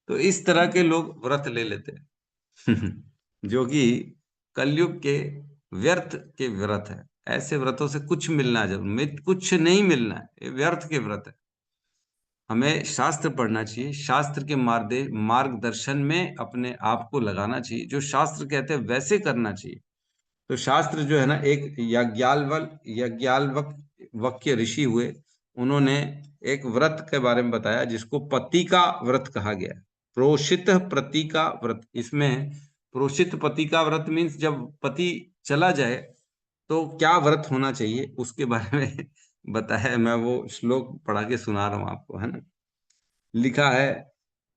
तो इस तरह के लोग व्रत ले लेते हैं जो कि कलयुग के व्यर्थ के व्रत है। ऐसे व्रतों से कुछ मिलना जरूर, कुछ नहीं मिलना है, ये व्यर्थ के व्रत है। हमें शास्त्र पढ़ना चाहिए, शास्त्र के मार्गदर्शन में अपने आप को लगाना चाहिए, जो शास्त्र कहते हैं वैसे करना चाहिए। तो शास्त्र जो है ना, एक यज्ञालवक वक्य ऋषि हुए, उन्होंने एक व्रत के बारे में बताया जिसको पति का व्रत कहा गया है। प्रोषित प्रति का व्रत। इसमें प्रोषित पति का व्रत मीन्स जब पति चला जाए तो क्या व्रत होना चाहिए उसके बारे में बताया है। मैं वो श्लोक पढ़ा के सुना रहा हूं आपको, है ना। लिखा है,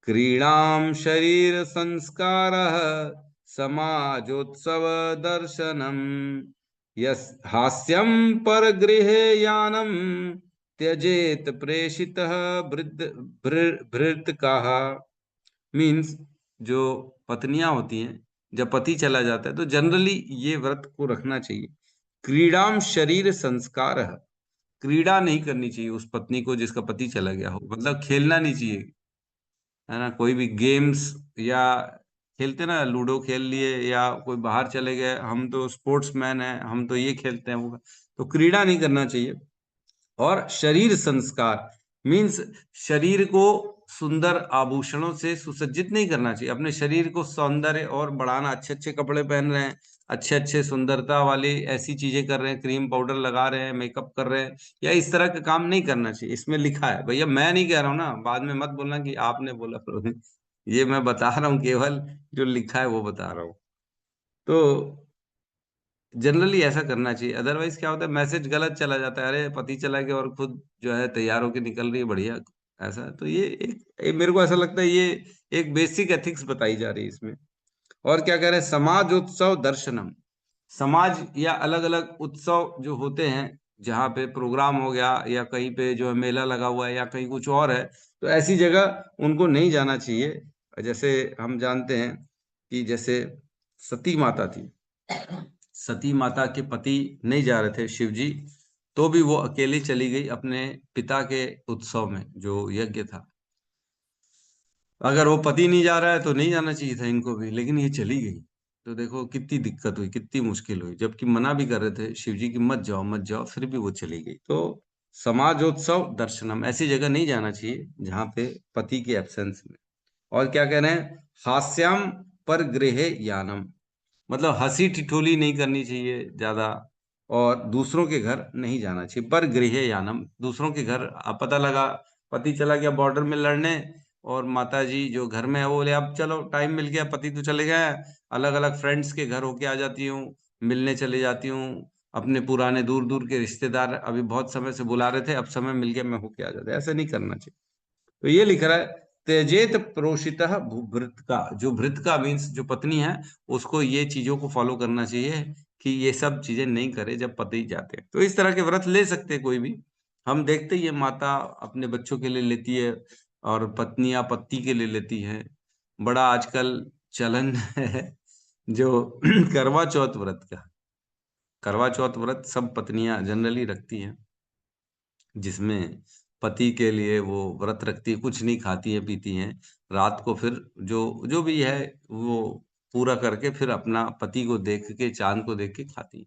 क्रीडां शरीर संस्कार समाजोत्सव दर्शनम यस हास्यम पर गृहे यानम त्यजेत प्रेषित भृत कहा। मीन्स जो पत्नियां होती हैं, जब पति चला जाता है तो जनरली ये व्रत को रखना चाहिए। क्रीडाम शरीर संस्कार, क्रीड़ा नहीं करनी चाहिए उस पत्नी को जिसका पति चला गया हो, मतलब खेलना नहीं चाहिए, है ना। कोई भी गेम्स या खेलते ना, लूडो खेल लिए या कोई बाहर चले गए, हम तो स्पोर्ट्समैन हैं, हम तो ये खेलते हैं वो, तो क्रीड़ा नहीं करना चाहिए। और शरीर संस्कार मीन्स शरीर को सुंदर आभूषणों से सुसज्जित नहीं करना चाहिए। अपने शरीर को सौंदर्य और बढ़ाना, अच्छे अच्छे कपड़े पहन रहे हैं, अच्छे अच्छे सुंदरता वाली ऐसी चीजें कर रहे हैं, क्रीम पाउडर लगा रहे हैं, मेकअप कर रहे हैं, या इस तरह का काम नहीं करना चाहिए। इसमें लिखा है, भैया मैं नहीं कह रहा हूं ना, बाद में मत बोलना कि आपने बोला ये मैं बता रहा हूँ, केवल जो लिखा है वो बता रहा हूँ। तो जनरली ऐसा करना चाहिए, अदरवाइज क्या होता है, मैसेज गलत चला जाता है, अरे पति चला गया और खुद जो है तैयार होके निकल रही है, बढ़िया ऐसा। तो ये मेरे को ऐसा लगता है ये एक बेसिक एथिक्स बताई जा रही है इसमें। और क्या कह रहे हैं, समाज उत्सव दर्शनम। समाज या अलग अलग उत्सव जो होते हैं, जहाँ पे प्रोग्राम हो गया या कहीं पे जो है मेला लगा हुआ है या कहीं कुछ और है, तो ऐसी जगह उनको नहीं जाना चाहिए। जैसे हम जानते हैं कि जैसे सती माता थी, सती माता के पति नहीं जा रहे थे शिव जी, तो भी वो अकेली चली गई अपने पिता के उत्सव में जो यज्ञ था। अगर वो पति नहीं जा रहा है तो नहीं जाना चाहिए था इनको भी, लेकिन ये चली गई। तो देखो कितनी दिक्कत हुई, कितनी मुश्किल हुई, जबकि मना भी कर रहे थे शिव जी की मत जाओ मत जाओ, फिर भी वो चली गई। तो समाजोत्सव दर्शनम, ऐसी जगह नहीं जाना चाहिए जहाँ पे पति के एब्सेंस में। और क्या कह रहे हैं, हास्याम पर गृहे यानम, मतलब हंसी ठिठोली नहीं करनी चाहिए ज्यादा, और दूसरों के घर नहीं जाना चाहिए। पर गृह यानम, दूसरों के घर, अब पता लगा पति चला गया बॉर्डर में लड़ने, और माता जी जो घर में है वो बोले अब चलो टाइम मिल गया, पति तो चले गए, अलग अलग फ्रेंड्स के घर होके आ जाती हूँ, मिलने चले जाती हूँ, अपने पुराने दूर दूर के रिश्तेदार अभी बहुत समय से बुला रहे थे, अब समय मिल गया मैं होके आ जाता, ऐसा नहीं करना चाहिए। तो ये लिख रहा है, त्यजेत प्रोषित भृत का, जो भृत का मीन्स जो पत्नी है, उसको ये चीजों को फॉलो करना चाहिए कि ये सब चीजें नहीं करे जब पति जाते हैं। तो इस तरह के व्रत ले सकते हैं कोई भी। हम देखते ही है, माता अपने बच्चों के लिए लेती है और पत्नियां पति के लिए लेती हैं। बड़ा आजकल चलन है जो करवा चौथ व्रत का। करवा चौथ व्रत सब पत्नियां जनरली रखती हैं, जिसमें पति के लिए वो व्रत रखती है, कुछ नहीं खाती है पीती हैं, रात को फिर जो जो भी है वो पूरा करके फिर अपना पति को देख के, चांद को देख के खाती है।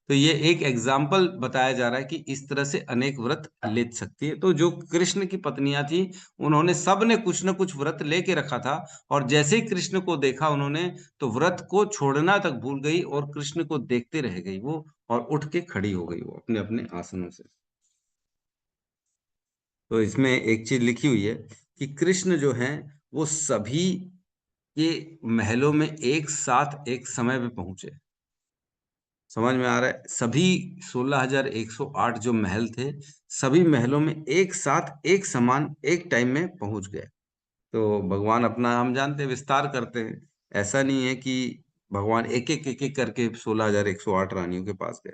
तो ये एक एग्जाम्पल बताया जा रहा है कि इस तरह से अनेक व्रत ले सकती है। तो जो कृष्ण की पत्नियां थी, उन्होंने सब ने कुछ न कुछ व्रत लेके रखा था, और जैसे ही कृष्ण को देखा उन्होंने, तो व्रत को छोड़ना तक भूल गई और कृष्ण को देखते रह गई वो, और उठ के खड़ी हो गई वो अपने अपने आसनों से। तो इसमें एक चीज लिखी हुई है कि कृष्ण जो हैं वो सभी के महलों में एक साथ एक समय पे पहुंचे। समझ में आ रहा है, सभी 16,108 जो महल थे, सभी महलों में एक साथ एक समान एक टाइम में पहुंच गए। तो भगवान अपना हम जानते हैं विस्तार करते हैं, ऐसा नहीं है कि भगवान एक एक करके 16,108 रानियों के पास गए।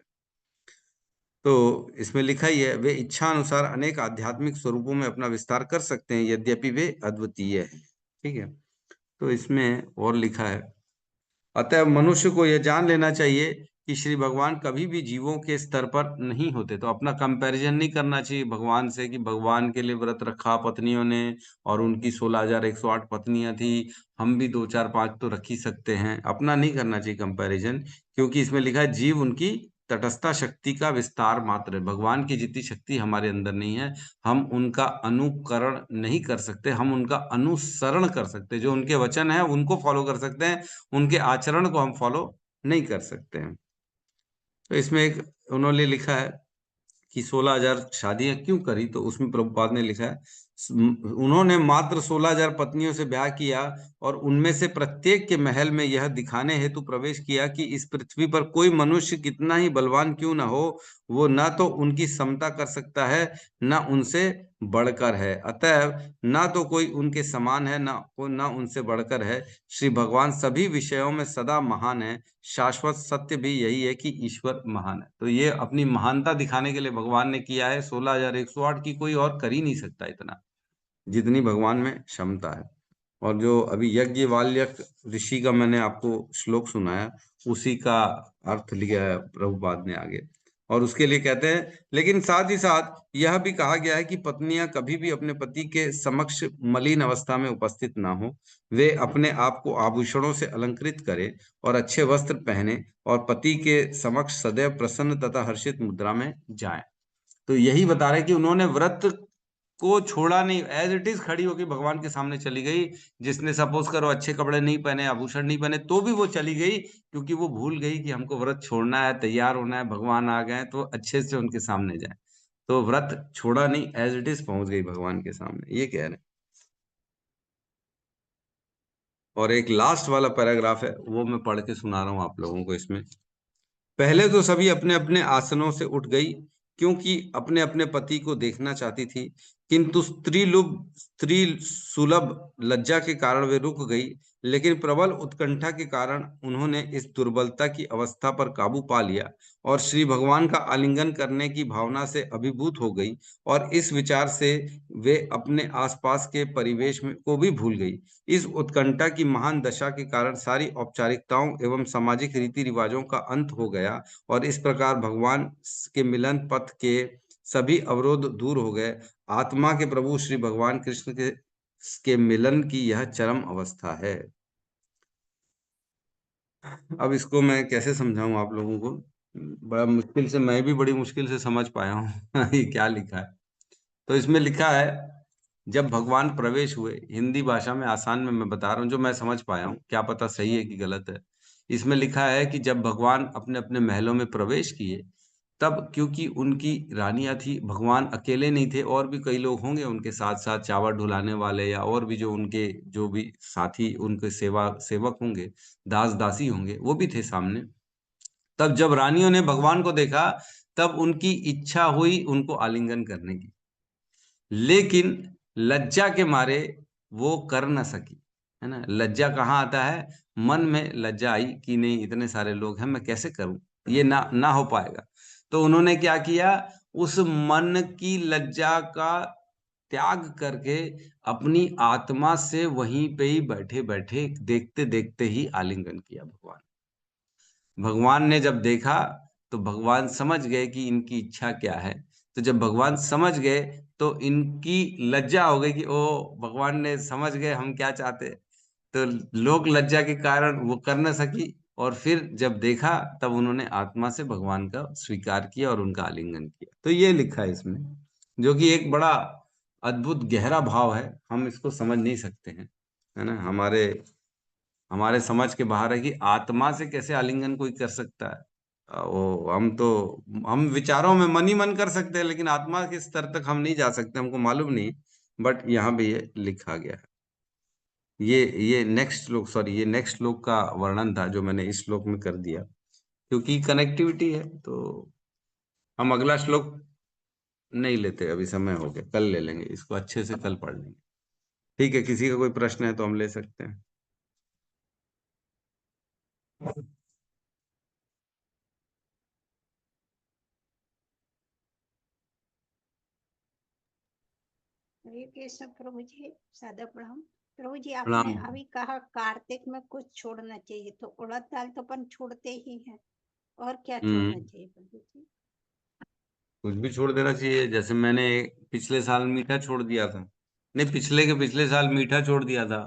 तो इसमें लिखा ही है, वे इच्छा अनुसार अनेक आध्यात्मिक स्वरूपों में अपना विस्तार कर सकते हैं, यद्यपि वे अद्वितीय हैं। ठीक है, तो इसमें और लिखा है, अतः मनुष्य को यह जान लेना चाहिए कि श्री भगवान कभी भी जीवों के स्तर पर नहीं होते। तो अपना कंपैरिजन नहीं करना चाहिए भगवान से कि भगवान के लिए व्रत रखा पत्नियों ने और उनकी 16,108 पत्नियां थी, हम भी 2 4 5 तो रख ही सकते हैं। अपना नहीं करना चाहिए कंपैरिजन, क्योंकि इसमें लिखा है जीव उनकी तटस्था शक्ति का विस्तार मात्र है। भगवान की जितनी शक्ति हमारे अंदर नहीं है, हम उनका अनुकरण नहीं कर सकते, हम उनका अनुसरण कर सकते हैं। जो उनके वचन है उनको फॉलो कर सकते हैं, उनके आचरण को हम फॉलो नहीं कर सकते हैं। तो इसमें एक उन्होंने लिखा है कि 16,000 शादियां क्यों करी, तो उसमें प्रभुपाद ने लिखा है, उन्होंने मात्र 16,000 पत्नियों से ब्याह किया और उनमें से प्रत्येक के महल में यह दिखाने हेतु प्रवेश किया कि इस पृथ्वी पर कोई मनुष्य कितना ही बलवान क्यों न हो, वो न तो उनकी समता कर सकता है न उनसे बढ़कर है, अतः ना तो कोई उनके समान है न उनसे बढ़कर है। श्री भगवान सभी विषयों में सदा महान है, शाश्वत सत्य भी यही है कि ईश्वर महान है। तो ये अपनी महानता दिखाने के लिए भगवान ने किया है। 16,108 की कोई और कर ही नहीं सकता इतना, जितनी भगवान में क्षमता है। और जो अभी यज्ञवल्क्य ऋषि का मैंने आपको श्लोक सुनाया, उसी का अर्थ लिया है प्रभुपाद ने आगे। और उसके लिए कहते हैं, लेकिन साथ ही साथ यह भी कहा गया है कि पत्नियां कभी भी अपने पति के समक्ष मलिन अवस्था में उपस्थित ना हो, वे अपने आप को आभूषणों से अलंकृत करें और अच्छे वस्त्र पहने और पति के समक्ष सदैव प्रसन्न तथा हर्षित मुद्रा में जाएं। तो यही बता रहे कि उन्होंने व्रत को छोड़ा नहीं, एज इट इज खड़ी होकर भगवान के सामने चली गई। जिसने सपोज करो अच्छे कपड़े नहीं पहने, आभूषण नहीं पहने, तो भी वो चली गई, क्योंकि वो भूल गई कि हमको व्रत छोड़ना है, तैयार होना है, भगवान आ गए तो अच्छे से उनके सामने जाए। तो व्रत छोड़ा नहीं, एज इट इज पहुंच गई भगवान के सामने, ये कह रहे हैं। और एक लास्ट वाला पैराग्राफ है, वो मैं पढ़ के सुना रहा हूं आप लोगों को। इसमें पहले तो सभी अपने अपने आसनों से उठ गई, क्योंकि अपने अपने पति को देखना चाहती थी, किंतु स्त्री सुलभ लज्जा के कारण वे रुक गई। लेकिन प्रबल उत्कंठा के कारण उन्होंने इस दुर्बलता की अवस्था पर काबू पा लिया और श्री भगवान का आलिंगन करने की भावना से अभिभूत हो गई, और इस विचार से वे अपने आसपास के परिवेश में को भी भूल गई। इस उत्कंठा की महान दशा के कारण सारी औपचारिकताओं एवं सामाजिक रीति रिवाजों का अंत हो गया और इस प्रकार भगवान के मिलन पथ के सभी अवरोध दूर हो गए। आत्मा के प्रभु श्री भगवान कृष्ण के मिलन की यह चरम अवस्था है। अब इसको मैं कैसे समझाऊं आप लोगों को, बड़ा मुश्किल से, मैं भी बड़ी मुश्किल से समझ पाया हूँ ये क्या लिखा है। तो इसमें लिखा है, जब भगवान प्रवेश हुए, हिंदी भाषा में आसान में मैं बता रहा हूँ जो मैं समझ पाया हूँ, क्या पता सही है कि गलत है। इसमें लिखा है कि जब भगवान अपने अपने महलों में प्रवेश किए, तब क्योंकि उनकी रानियां थी, भगवान अकेले नहीं थे, और भी कई लोग होंगे उनके साथ साथ, चावल ढुलाने वाले या और भी जो उनके जो भी साथी उनके सेवक होंगे, दास दासी होंगे, वो भी थे सामने। तब जब रानियों ने भगवान को देखा, तब उनकी इच्छा हुई उनको आलिंगन करने की, लेकिन लज्जा के मारे वो कर न सकी। है ना, लज्जा कहाँ आता है, मन में लज्जा आई कि नहीं इतने सारे लोग हैं, मैं कैसे करूं, ये ना हो पाएगा। तो उन्होंने क्या किया, उस मन की लज्जा का त्याग करके अपनी आत्मा से वहीं पे ही बैठे बैठे देखते देखते ही आलिंगन किया भगवान। भगवान ने जब देखा तो भगवान समझ गए कि इनकी इच्छा क्या है। तो जब भगवान समझ गए तो इनकी लज्जा हो गई कि ओ, भगवान ने समझ गए हम क्या चाहते। तो लोक लज्जा के कारण वो कर न सकी, और फिर जब देखा तब उन्होंने आत्मा से भगवान का स्वीकार किया और उनका आलिंगन किया। तो ये लिखा है इसमें, जो कि एक बड़ा अद्भुत गहरा भाव है, हम इसको समझ नहीं सकते हैं। है ना, हमारे हमारे समझ के बाहर है कि आत्मा से कैसे आलिंगन कोई कर सकता है। वो हम विचारों में मन ही मन कर सकते हैं, लेकिन आत्मा के स्तर तक हम नहीं जा सकते, हमको मालूम नहीं। बट यहाँ भी ये लिखा गया है। ये नेक्स्ट श्लोक, सॉरी, ये नेक्स्ट श्लोक का वर्णन था जो मैंने इस श्लोक में कर दिया, क्योंकि कनेक्टिविटी है। तो हम अगला श्लोक नहीं लेते, अभी समय हो गया, कल ले लेंगे इसको, अच्छे से कल पढ़ लेंगे। ठीक है, किसी का कोई प्रश्न है तो हम ले सकते हैं। हरे कृष्ण प्रभु जी, सादा प्रणाम। प्रभु जी, आपने प्रणाम। अभी कहा कार्तिक में कुछ छोड़ना चाहिए, तो उड़द दाल तो अपन छोड़ते ही हैं, और क्या छोड़ना चाहिए प्रभु जी? कुछ भी छोड़ देना चाहिए। जैसे मैंने पिछले साल मीठा छोड़ दिया था, नहीं पिछले के पिछले साल मीठा छोड़ दिया था।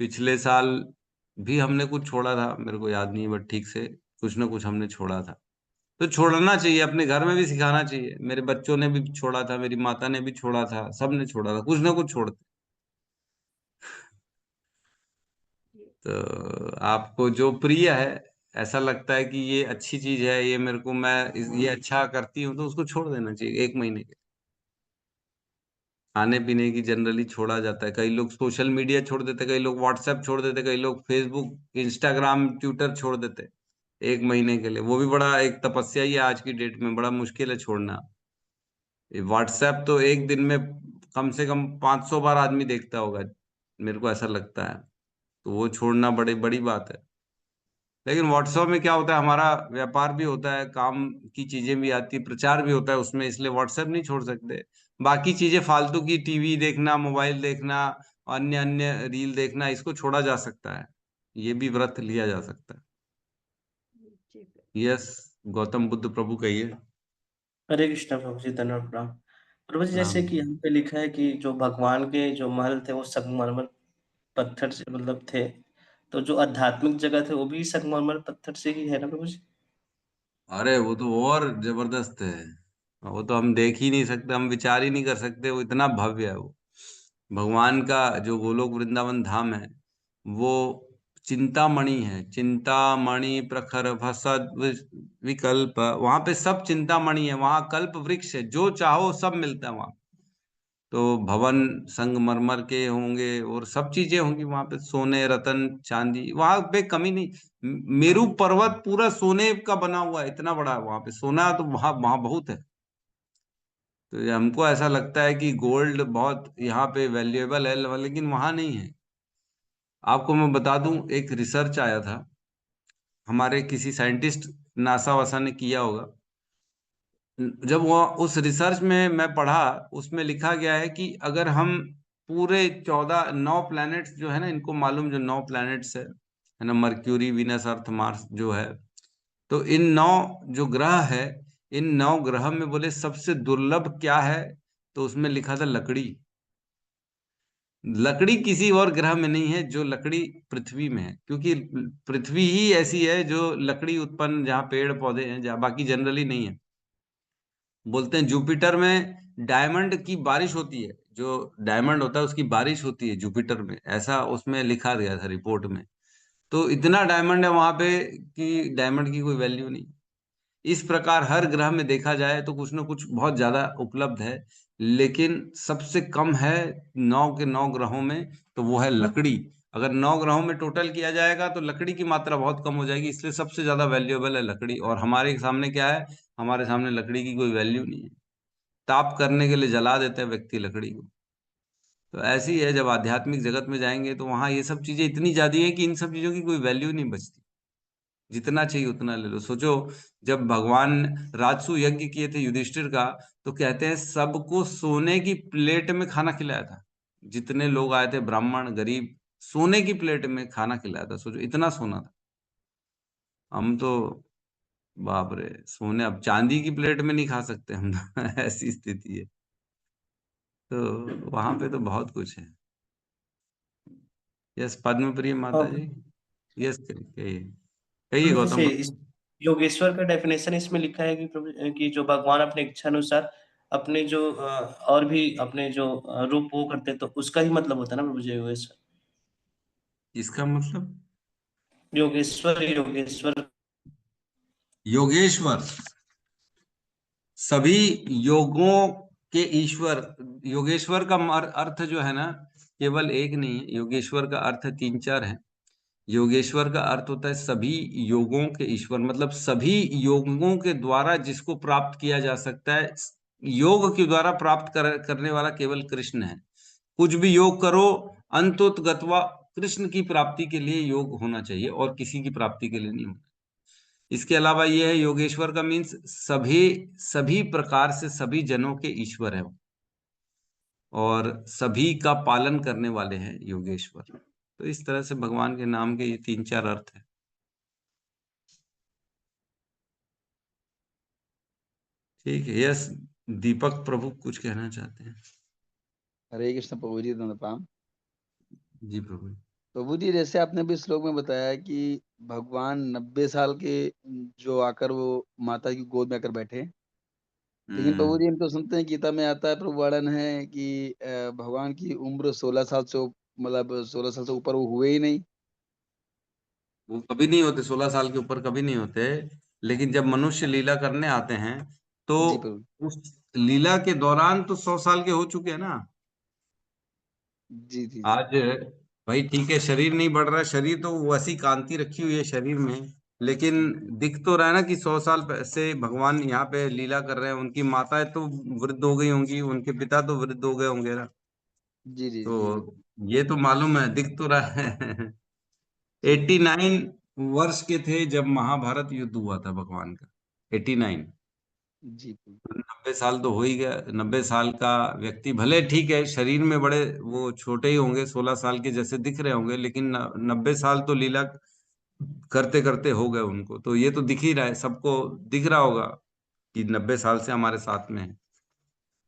पिछले साल भी हमने कुछ छोड़ा था, मेरे को याद नहीं, बट ठीक से कुछ ना कुछ हमने छोड़ा था। तो छोड़ना चाहिए, अपने घर में भी सिखाना चाहिए। मेरे बच्चों ने भी छोड़ा था, मेरी माता ने भी छोड़ा था, सबने छोड़ा था, कुछ ना कुछ छोड़ते। तो आपको जो प्रिय है, ऐसा लगता है कि ये अच्छी चीज है, ये मेरे को, मैं ये अच्छा करती हूँ, तो उसको छोड़ देना चाहिए 1 महीने के। खाने पीने की जनरली छोड़ा जाता है। कई लोग सोशल मीडिया छोड़ देते, कई लोग व्हाट्सएप छोड़ देते, कई लोग फेसबुक, इंस्टाग्राम, ट्विटर छोड़ देते 1 महीने के लिए। वो भी बड़ा एक तपस्या ही है, आज की डेट में बड़ा मुश्किल है छोड़ना। व्हाट्सएप तो एक दिन में कम से कम 500 बार आदमी देखता होगा, मेरे को ऐसा लगता है। तो वो छोड़ना बड़ी बड़ी बात है। लेकिन व्हाट्सएप में क्या होता है, हमारा व्यापार भी होता है, काम की चीजें भी आती है, प्रचार भी होता है उसमें, इसलिए व्हाट्सएप नहीं छोड़ सकते। बाकी चीजें फालतू की, टीवी देखना, मोबाइल देखना, अन्य अन्य रील देखना, इसको छोड़ा जा सकता है। ये भी व्रत लिया जा सकता है। जी यस, गौतम बुद्ध प्रभु कहिए। हरे कृष्णा प्रभु जी, धन्यवाद प्रणाम। प्रभु जी, राम। जैसे कि यहाँ पे लिखा है कि जो भगवान के जो महल थे वो संगमरमर पत्थर से मतलब थे, तो जो आध्यात्मिक जगह थे वो भी संगमरमर पत्थर से ही है ना प्रभु जी? अरे वो तो और जबरदस्त है। वो तो हम देख ही नहीं सकते, हम विचार ही नहीं कर सकते, वो इतना भव्य है वो। भगवान का जो गोलोक वृंदावन धाम है, वो चिंतामणि है। चिंतामणि प्रखर भसद विकल्प, वहां पे सब चिंतामणि है। वहां कल्प वृक्ष है, जो चाहो सब मिलता है वहां। तो भवन संगमरमर के होंगे और सब चीजें होंगी वहां पे, सोने रतन चांदी, वहां पे कमी नहीं। मेरू पर्वत पूरा सोने का बना हुआ है, इतना बड़ा है वहां पे, सोना तो वहां वहां बहुत है। तो ये हमको ऐसा लगता है कि गोल्ड बहुत यहाँ पे वैल्यूएबल है, लेकिन वहां नहीं है। आपको मैं बता दूं, एक रिसर्च आया था, हमारे किसी साइंटिस्ट, नासा वासा ने किया होगा। जब वो उस रिसर्च में मैं पढ़ा, उसमें लिखा गया है कि अगर हम पूरे 9 प्लैनेट्स जो है ना, इनको मालूम, जो 9 प्लैनेट्स है ना, मर्क्यूरी, वीनस, अर्थ, मार्स जो है, तो इन 9 जो ग्रह है, इन 9 ग्रह में बोले सबसे दुर्लभ क्या है, तो उसमें लिखा था लकड़ी। लकड़ी किसी और ग्रह में नहीं है जो लकड़ी पृथ्वी में है, क्योंकि पृथ्वी ही ऐसी है जो लकड़ी उत्पन्न, जहाँ पेड़ पौधे हैं, जहाँ बाकी जनरली नहीं है। बोलते हैं जुपिटर में डायमंड की बारिश होती है, जो डायमंड होता है उसकी बारिश होती है जुपिटर में, ऐसा उसमें लिखा गया था रिपोर्ट में। तो इतना डायमंड है वहां पे कि डायमंड की कोई वैल्यू नहीं। इस प्रकार हर ग्रह में देखा जाए तो कुछ ना कुछ बहुत ज्यादा उपलब्ध है, लेकिन सबसे कम है 9 के 9 ग्रहों में, तो वो है लकड़ी। अगर 9 ग्रहों में टोटल किया जाएगा तो लकड़ी की मात्रा बहुत कम हो जाएगी, इसलिए सबसे ज्यादा वैल्यूएबल है लकड़ी। और हमारे सामने क्या है, हमारे सामने लकड़ी की कोई वैल्यू नहीं है। ताप करने के लिए जला देते हैं व्यक्ति लकड़ी को। तो ऐसी है, जब आध्यात्मिक जगत में जाएंगे तो वहां ये सब चीजें इतनी ज्यादा है कि इन सब चीजों की कोई वैल्यू नहीं बचती। जितना चाहिए उतना ले लो। सोचो, जब भगवान राजसू यज्ञ किए थे युधिष्ठिर का, तो कहते हैं सबको सोने की प्लेट में खाना खिलाया था। जितने लोग आए थे, ब्राह्मण गरीब, सोने की प्लेट में खाना खिलाया था। सोचो, इतना सोना था। हम तो, बाप रे, सोने, अब चांदी की प्लेट में नहीं खा सकते हम ऐसी स्थिति है। तो वहां पे तो बहुत कुछ है। यस, पद्म प्रिय माता और जी। यस, कहिए कहिए प्रभु जी, गौतम जैसे बाबू। इस योगेश्वर का डेफिनेशन इसमें लिखा है कि प्रभु कि जो भगवान अपने इच्छा अनुसार अपने जो और भी अपने जो रूप वो करते हैं, तो उसका ही मतलब होता है ना प्रभु जी योगेश्वर? इसका मतलब, योगेश्वर योगेश्वर योगेश्वर सभी योगों के ईश्वर। योगेश्वर का अर्थ जो है ना, केवल एक नहीं है। योगेश्वर का अर्थ 3 4 है। योगेश्वर का अर्थ होता है सभी योगों के ईश्वर, मतलब सभी योगों के द्वारा जिसको प्राप्त किया जा सकता है। योग के द्वारा प्राप्त करने वाला केवल कृष्ण है। कुछ भी योग करो, अंतोतगत्वा कृष्ण की प्राप्ति के लिए योग होना चाहिए, और किसी की प्राप्ति के लिए नहीं होना। इसके अलावा यह है, योगेश्वर का मीन्स सभी, सभी प्रकार से सभी जनों के ईश्वर है वो। और सभी का पालन करने वाले हैं योगेश्वर। तो इस तरह से भगवान के नाम के ये 3-4 अर्थ हैं। ठीक है, यस दीपक प्रभु कुछ कहना चाहते हैं। हरे कृष्ण प्रभु जी, धन्यवाद। जी प्रभु। प्रभु जी, जैसे आपने भी श्लोक में बताया कि भगवान 90 साल के जो आकर वो माता की गोद में आकर बैठे, लेकिन प्रभु जी हम तो सुनते हैं गीता में आता है, प्रभु वर्णन है कि भगवान की उम्र 16 साल से मतलब 16 साल से ऊपर वो हुए ही नहीं। वो कभी नहीं होते, 16 साल के ऊपर कभी नहीं होते। लेकिन जब मनुष्य लीला करने आते हैं तो जी प्रभु। उस लीला के दौरान तो 100 साल के हो चुके हैं ना। जी जी जी। आज भाई ठीक है, शरीर नहीं बढ़ रहा, शरीर तो वैसी कांति रखी हुई है शरीर में, लेकिन दिख तो रहा है ना कि 100 साल से भगवान यहाँ पे लीला कर रहे हैं। उनकी माताएं तो वृद्ध हो गई होंगी, उनके पिता तो वृद्ध हो गए होंगे ना। जी जी जी तो ये तो मालूम है, दिख तो रहा है। जी 89 वर्ष के थे जब महाभारत युद्ध हुआ था भगवान का। 89, जी प्रभु। 90 साल तो हो ही गया। 90 साल का व्यक्ति भले ठीक है शरीर में बड़े वो छोटे ही होंगे, 16 साल के जैसे दिख रहे होंगे, लेकिन 90 साल तो लीला करते करते हो गए उनको। तो ये तो दिख ही रहा है, सबको दिख रहा होगा कि 90 साल से हमारे साथ में है।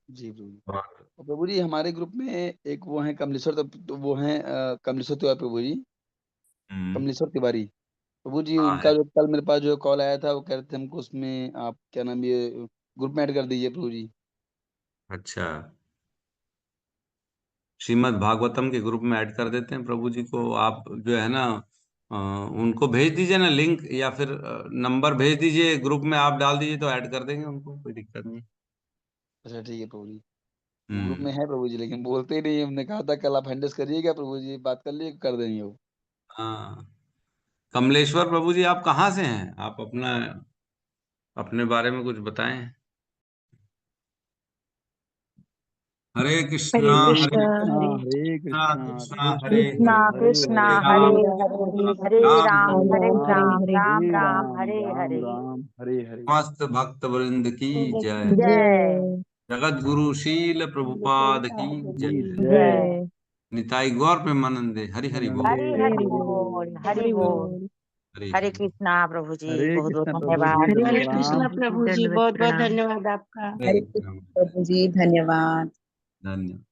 जी प्रभु। और और प्रभु जी हमारे ग्रुप में एक वो है कमलेश्वर, तो वो है कमलेश्वर तिवारी प्रभु जी, कमलेश्वर तिवारी प्रभु जी। हाँ उनका है। जो कल मेरे पास जो कॉल आया था, वो कह रहे थे हमको उसमें आप क्या नाम ये ग्रुप में ऐड कर दीजिए प्रभु जी। अच्छा, श्रीमद् भागवतम के ग्रुप में ऐड कर देते हैं प्रभु जी को। आप जो है ना उनको भेज दीजिए ना लिंक, या फिर नंबर भेज दीजिए, ग्रुप में आप डाल दीजिए तो ऐड कर देंगे उनको, कोई दिक्कत नहीं। अच्छा ठीक है प्रभु जी। वो ग्रुप हम्म। में है प्रभु जी, लेकिन बोलते ही नहीं। हमने कहा था कल आप हैंडल्स करिएगा प्रभु जी, बात कर लिए कर देंगे वो। हाँ, कमलेश्वर प्रभु जी आप कहाँ से हैं? आप अपना अपने बारे में कुछ बताएं। हरे कृष्णा हरे हरे कृष्णा हरे कृष्णा कृष्णा कृष्णा कृष्ण हरे कृष्णा हरे, कृष्णा हरे हरे राम हरे राम हरे राम राम हरे हरे राम हरे राम हरे राम राम हरे राम हरे। राम हरे हरे। मस्त भक्त वृंद की जय। जय जगत गुरु शील प्रभुपाद की जी जय। जय। जय। निताई गौर प्रेमानंदे हरि हरि बोल। हरि हरि बोल, हरि हरि बोल। बोल। हरि हरे हरि। कृष्णा प्रभु जी, हरे बहुत बहुत कृष्ण प्रभु जी, धन्यवाद। हरे धन्यवाद। कृष्णा प्रभु जी, दंडवत बहुत बहुत प्रणाम। धन्यवाद आपका। हरे राम। प्रभु जी, धन्यवाद। धन्यवाद।